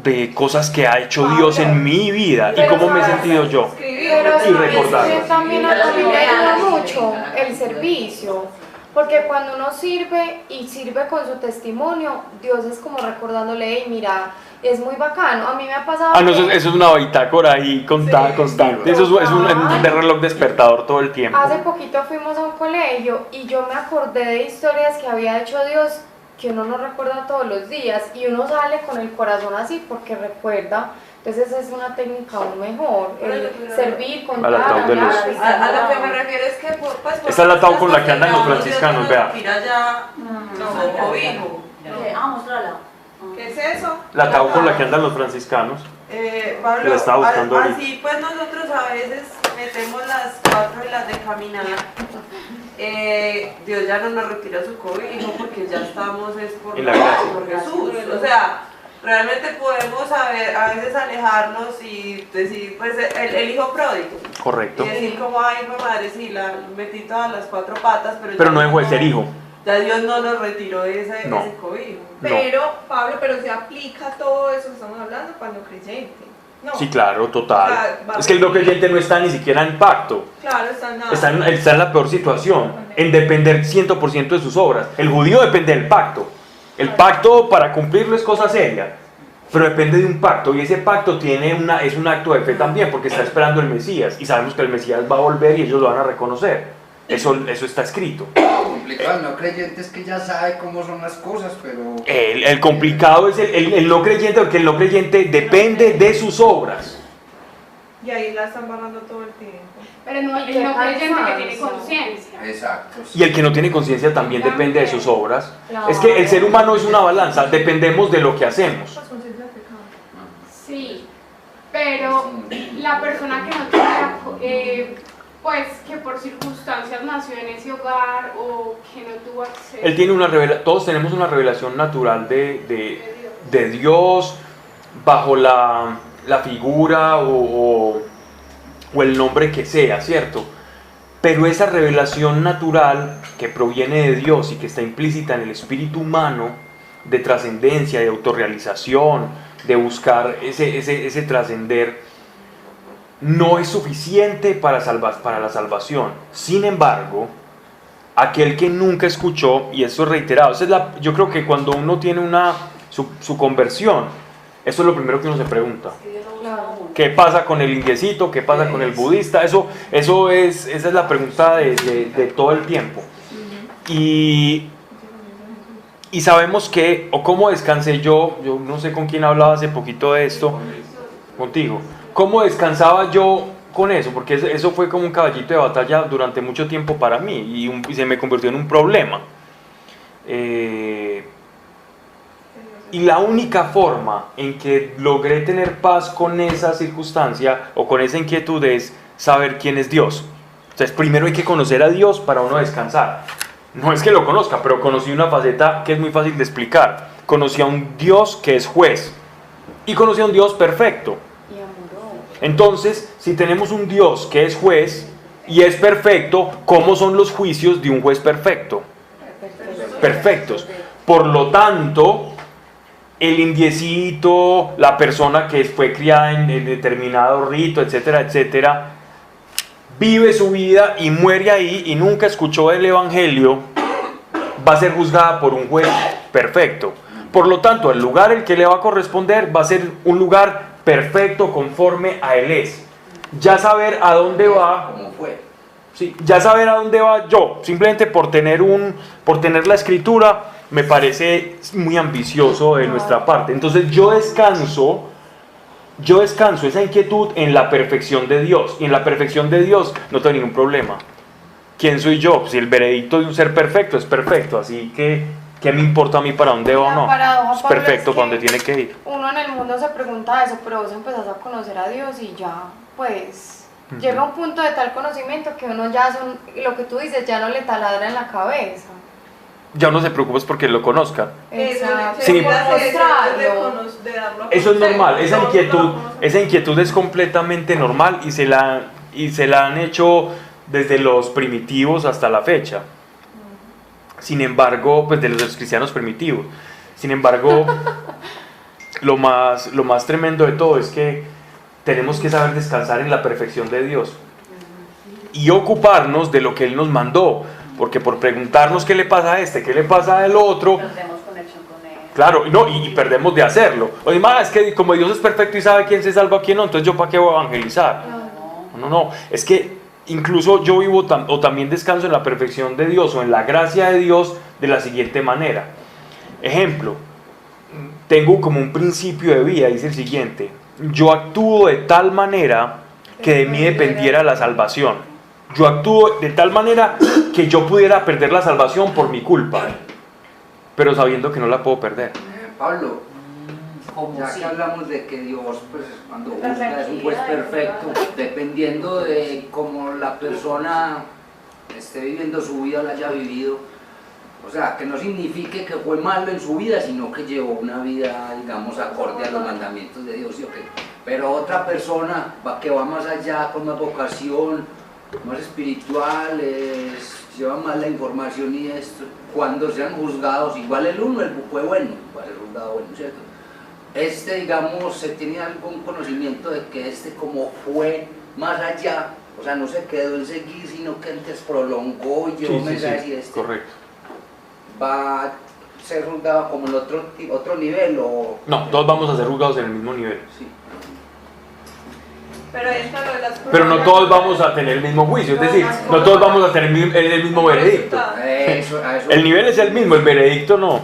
A: de cosas que ha hecho Dios en mi vida y cómo me he sentido yo. Y recordarlo.
I: También a mí me ayuda mucho el servicio. Porque cuando uno sirve y sirve con su testimonio, Dios es como recordándole, hey, mira, es muy bacano. A mí me ha pasado.
A: No, eso es una bitácora ahí constante. Eso es un reloj despertador todo el tiempo.
I: Hace poquito fuimos a un colegio y yo me acordé de historias que había hecho Dios que uno no recuerda todos los días y uno sale con el corazón así porque recuerda. Entonces es una técnica aún mejor, el servir, contar,
A: hablar.
M: A lo que me refiero es que pues,
A: esta es la tabla con la que andan los franciscanos, vea.
H: Mostrala.
M: ¿Qué es eso?
A: La tabla con la que andan los franciscanos.
M: Pablo,
A: la estaba buscando
M: así pues nosotros a veces metemos las 4 y las de caminar. Dios ya no nos retira su cobijo porque ya estamos por Jesús. O sea, realmente podemos a veces alejarnos y decir, pues el hijo pródigo.
A: Correcto.
M: Y decir como, ay, madre, sí, metí todas las 4 patas,
A: pero no dejó de ser hijo.
M: Ya Dios no nos retiró ese cobijo.
F: Pero, Pablo, se aplica todo eso que estamos hablando para no creyente. No.
A: Sí, claro, total. Es que el no creyente no está ni siquiera en pacto.
F: Claro, está en nada.
A: Está en la peor situación, en depender 100% de sus obras. El judío depende del pacto. El pacto para cumplirlo es cosa seria, pero depende de un pacto, y ese pacto es un acto de fe también, porque está esperando el Mesías, y sabemos que el Mesías va a volver y ellos lo van a reconocer. Eso está escrito.
C: Complicado, el no creyente es que ya sabe cómo son las cosas, pero...
A: El complicado es el no creyente, porque el no creyente depende de sus obras.
F: Y ahí la están barrando todo el tiempo.
G: Pero no el no creyente que tiene conciencia.
C: Exacto.
A: Y el que no tiene conciencia también depende de sus obras.
I: Claro.
A: Es que el ser humano es una balanza, dependemos de lo que hacemos.
G: Sí, pero la persona que no tiene pues que por circunstancias nació en ese hogar o que no tuvo acceso.
A: Él tiene todos tenemos una revelación natural de Dios bajo la figura o el nombre que sea, ¿cierto? Pero esa revelación natural que proviene de Dios y que está implícita en el espíritu humano, de trascendencia, de autorrealización, de buscar ese trascender, no es suficiente para la salvación. Sin embargo, aquel que nunca escuchó, y eso es reiterado, yo creo que cuando uno tiene su conversión, eso es lo primero que uno se pregunta. ¿Qué pasa con el indiecito? ¿Qué pasa con el budista? Esa es la pregunta de todo el tiempo. Y sabemos que, o cómo descansé yo no sé con quién hablaba hace poquito de esto, contigo, cómo descansaba yo con eso, porque eso fue como un caballito de batalla durante mucho tiempo para mí, y se me convirtió en un problema. Y la única forma en que logré tener paz con esa circunstancia o con esa inquietud es saber quién es Dios. Entonces primero hay que conocer a Dios para uno descansar. No es que lo conozca, pero conocí una faceta que es muy fácil de explicar. Conocí a un Dios que es juez y conocí a un Dios perfecto. Entonces, si tenemos un Dios que es juez y es perfecto, ¿cómo son los juicios de un juez perfecto? Perfectos. Por lo tanto, el indiecito, la persona que fue criada en determinado rito, etcétera, etcétera, vive su vida y muere ahí y nunca escuchó el evangelio, va a ser juzgada por un juez perfecto. Por lo tanto, el lugar el que le va a corresponder va a ser un lugar perfecto conforme a él es. Ya saber a dónde va, sí, ya saber a dónde va yo, simplemente por tener la escritura, me parece muy ambicioso de nuestra parte. Entonces yo descanso esa inquietud en la perfección de Dios, y en la perfección de Dios no tengo ningún problema. ¿Quién soy yo? Si el veredicto de un ser perfecto es perfecto, así que ¿qué me importa a mí para dónde va o no? Es perfecto para dónde tiene que ir.
I: Uno en el mundo se pregunta eso, pero vos empezás a conocer a Dios y ya, pues, llega un punto de tal conocimiento que uno ya lo que tú dices, ya no le taladra en la cabeza.
A: Ya no se preocupa porque lo conozca.
I: Exacto.
A: Sí.
F: Eso
A: es normal, esa inquietud es completamente normal y se la han hecho desde los primitivos hasta la fecha. Sin embargo, pues de los cristianos primitivos. Sin embargo, lo más tremendo de todo es que tenemos que saber descansar en la perfección de Dios y ocuparnos de lo que Él nos mandó. Porque por preguntarnos qué le pasa a este, qué le pasa al otro,
H: Perdemos conexión con él.
A: claro, no, y perdemos de hacerlo. Oye, es que como Dios es perfecto y sabe quién se salva, quién no, entonces yo para qué voy a evangelizar. No, es que incluso yo vivo o también descanso en la perfección de Dios o en la gracia de Dios de la siguiente manera. Ejemplo, tengo como un principio de vida, dice el siguiente: yo actúo de tal manera que de mí dependiera la salvación. Yo actúo de tal manera que yo pudiera perder la salvación por mi culpa, pero sabiendo que no la puedo perder.
C: Pablo, ya que hablamos de que Dios, pues, cuando juzga es un juez perfecto, dependiendo de cómo la persona esté viviendo su vida o la haya vivido, o sea, que no signifique que fue malo en su vida, sino que llevó una vida, digamos, acorde a los mandamientos de Dios, ¿sí o qué? Pero otra persona que va más allá, con más vocación, más espirituales, llevan más la información y esto, cuando sean juzgados, igual el fue bueno, va a ser juzgado bueno, ¿cierto? Digamos, se tiene algún conocimiento de que como fue más allá, o sea, no se quedó en seguir, sino que antes prolongó y llevó mensajes y correcto. ¿Va a ser juzgado como en otro nivel o...?
A: No, todos vamos a ser juzgados en el mismo nivel.
C: Sí.
A: Pero no todos vamos a tener el mismo juicio, es decir, no todos vamos a tener el mismo veredicto. El nivel es el mismo, el veredicto no.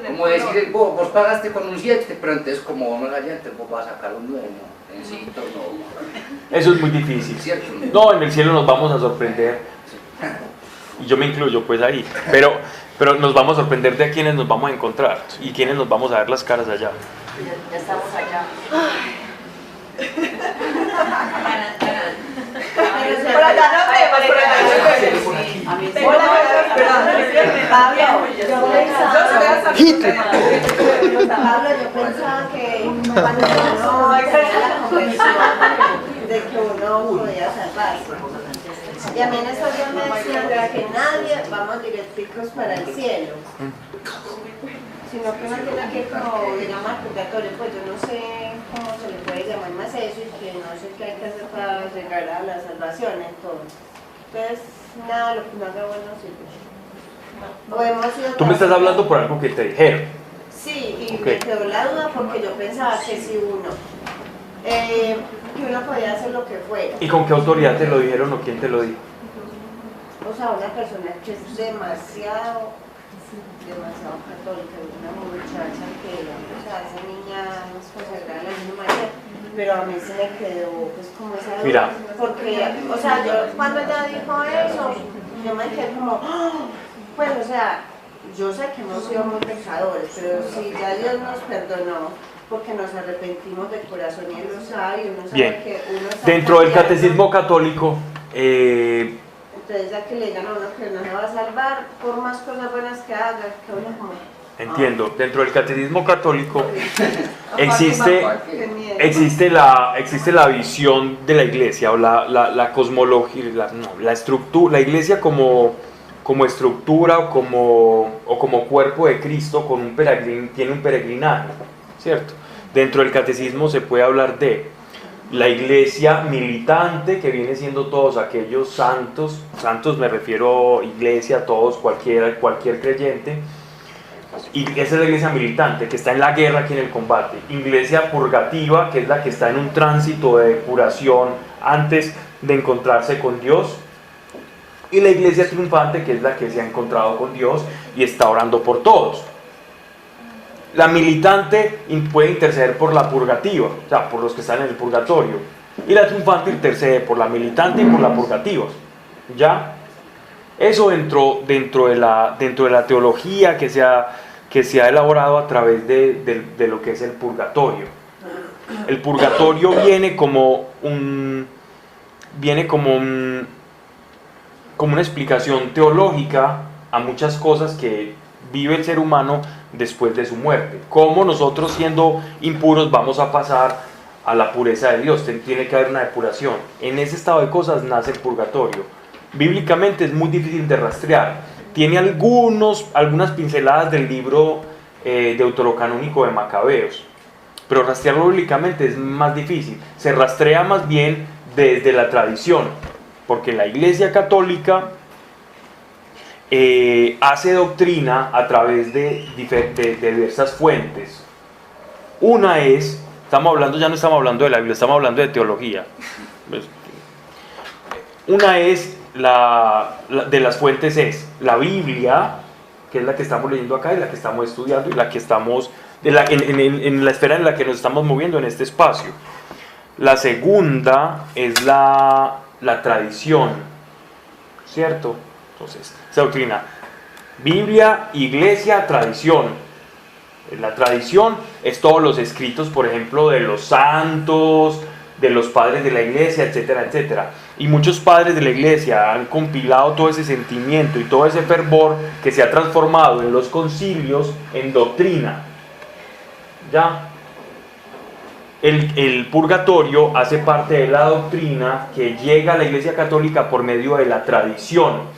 C: Como decir, vos pagaste con un 7, pero entonces como vamos allá, entonces vos vas a sacar un 9, no.
A: Eso es muy difícil.
C: ¿Cierto?
A: No, en el cielo nos vamos a sorprender. Y yo me incluyo pues ahí. Pero nos vamos a sorprender de a quienes nos vamos a encontrar y quienes nos vamos a ver las caras allá.
H: Ya estamos allá.
E: Pero
H: allá nos vemos, por allá nos vemos.
E: Pablo, yo pensaba que cuando uno tenía la conversión de que uno podía salvarse. Y a mí en esos días me decían que nadie vamos directicos para el cielo, sino que uno tiene que ir como, digamos, al purgatorio. Pues yo no sé cómo se le puede llamar más eso y que no sé qué hay que hacer para llegar a la salvación. Entonces nada, lo que no haga bueno sirve.
A: Tú me estás hablando por algo que te dijeron.
E: Sí, y me quedó la duda porque yo pensaba que si que uno podía hacer lo que fuera.
A: ¿Y con qué autoridad te lo dijeron o quién te lo dijo?
E: O sea, una persona que es demasiado católica, una muchacha que, o sea, esa niña es consagrada a la Virgen María, pero a mí se me quedó pues como esa duda.
A: Mira.
E: Porque, o sea, yo cuando ella dijo eso, yo me quedé como, pues, o sea, yo sé que hemos sido muy pecadores, pero si ya Dios nos perdonó, porque nos arrepentimos de corazón y Él lo sabe, y uno sabe
A: Bien.
E: que uno está
A: Dentro del
E: cambiando.
A: catecismo católico,
E: Entonces ya que le digan a uno que no se va a salvar, por más cosas buenas que haga, que uno como...
A: entiendo, dentro del catecismo católico existe la visión de la iglesia o la cosmología, la estructura, la iglesia como estructura o como cuerpo de Cristo con tiene un peregrinaje, ¿cierto? Dentro del catecismo se puede hablar de la iglesia militante, que viene siendo todos aquellos santos me refiero a iglesia, todos, cualquier creyente, y esa es la iglesia militante, que está en la guerra, aquí en el combate. Iglesia purgativa, que es la que está en un tránsito de depuración antes de encontrarse con Dios, y la iglesia triunfante, que es la que se ha encontrado con Dios y está orando por todos. La militante puede interceder por la purgativa, o sea, por los que están en el purgatorio, y la triunfante intercede por la militante y por la purgativa. ¿Ya? Eso dentro de la teología que se ha elaborado a través de lo que es el purgatorio. El purgatorio viene como una explicación teológica a muchas cosas que vive el ser humano después de su muerte. Cómo nosotros, siendo impuros, vamos a pasar a la pureza de Dios. Tiene que haber una depuración. En ese estado de cosas nace el purgatorio. Bíblicamente es muy difícil de rastrear. Tiene algunas pinceladas del libro deuterocanónico de Macabeos, pero rastrearlo bíblicamente es más difícil. Se rastrea más bien desde la tradición, porque la Iglesia Católica hace doctrina a través de diversas fuentes. Una es, ya no estamos hablando de la Biblia, estamos hablando de teología. Una es de las fuentes es la Biblia, que es la que estamos leyendo acá y la que estamos estudiando y la que estamos en la esfera en la que nos estamos moviendo en este espacio. La segunda es la tradición, ¿cierto? Entonces, esa doctrina: Biblia, Iglesia, tradición. La tradición es todos los escritos, por ejemplo, de los santos, de los padres de la iglesia, etcétera, etcétera. Y muchos padres de la iglesia han compilado todo ese sentimiento y todo ese fervor que se ha transformado en los concilios en doctrina. ¿Ya? El purgatorio hace parte de la doctrina que llega a la Iglesia Católica por medio de la tradición.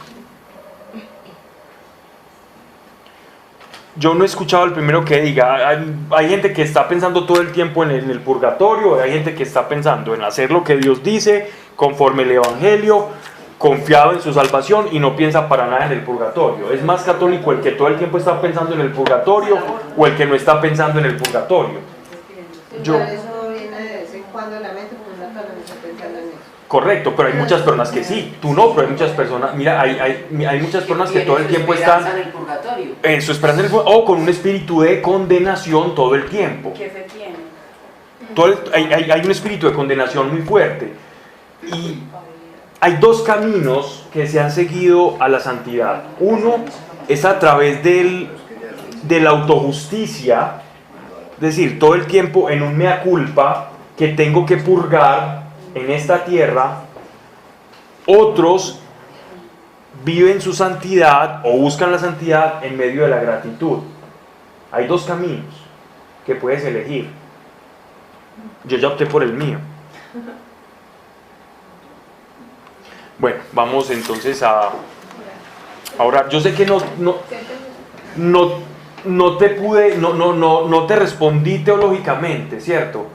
A: Yo no he escuchado al primero que diga, hay gente que está pensando todo el tiempo en el purgatorio, hay gente que está pensando en hacer lo que Dios dice, conforme el Evangelio, confiado en su salvación y no piensa para nada en el purgatorio. ¿Es más católico el que todo el tiempo está pensando en el purgatorio o el que no está pensando en el purgatorio?
E: Eso viene de vez en cuando en la mente, porque uno no está pensando en eso.
A: Correcto, pero hay muchas personas que sí, tú no, pero hay muchas personas, mira, hay muchas personas que todo el tiempo están en su esperanza o con un espíritu de condenación todo el tiempo.
K: ¿Qué fe tiene?
A: Hay un espíritu de condenación muy fuerte. Y hay dos caminos que se han seguido a la santidad. Uno es a través de la autojusticia, es decir, todo el tiempo en un mea culpa que tengo que purgar en esta tierra, Otros viven su santidad o buscan la santidad en medio de la gratitud. Hay dos caminos que puedes elegir. Yo ya opté por el mío. Bueno, vamos entonces a orar. Yo sé que no te respondí teológicamente, ¿cierto?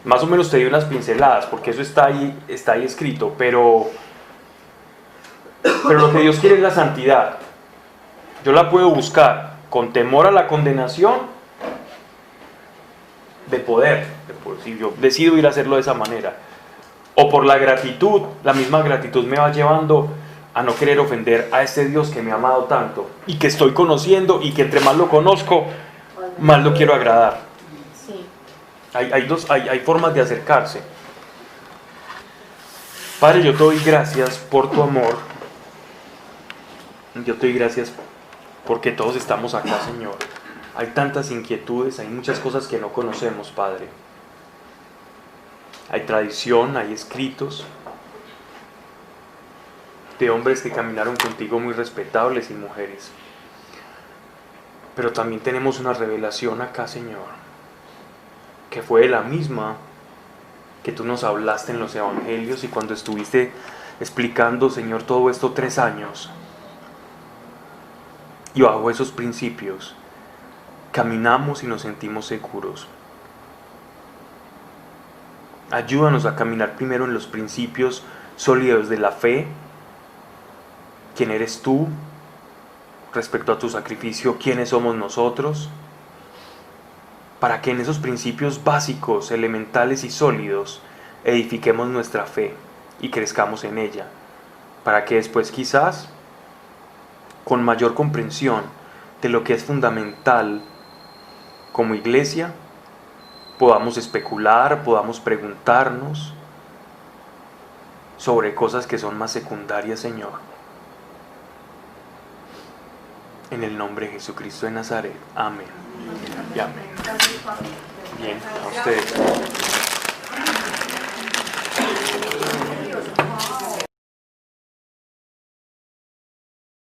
A: Más o menos te di unas pinceladas, porque eso está ahí escrito, pero lo que Dios quiere es la santidad. Yo la puedo buscar con temor a la condenación de poder, si yo decido ir a hacerlo de esa manera, o por la gratitud. La misma gratitud me va llevando a no querer ofender a este Dios que me ha amado tanto y que estoy conociendo, y que entre más lo conozco, más lo quiero agradar.
I: Sí.
A: Hay formas de acercarse. Padre, yo te doy gracias por tu amor. Yo te doy gracias porque todos estamos acá, Señor. Hay tantas inquietudes, hay muchas cosas que no conocemos, Padre. Hay tradición, hay escritos de hombres que caminaron contigo muy respetables y mujeres. Pero también tenemos una revelación acá, Señor, que fue la misma que tú nos hablaste en los evangelios y cuando estuviste explicando, Señor, todo esto 3 años. Y bajo esos principios caminamos y nos sentimos seguros. Ayúdanos a caminar primero en los principios sólidos de la fe. ¿Quién eres tú? Respecto a tu sacrificio, ¿quiénes somos nosotros? Para que en esos principios básicos, elementales y sólidos edifiquemos nuestra fe y crezcamos en ella. Para que después quizás, con mayor comprensión de lo que es fundamental como iglesia, podamos especular, podamos preguntarnos sobre cosas que son más secundarias, Señor. En el nombre de Jesucristo de Nazaret. Amén. Y amén. Bien, a ustedes.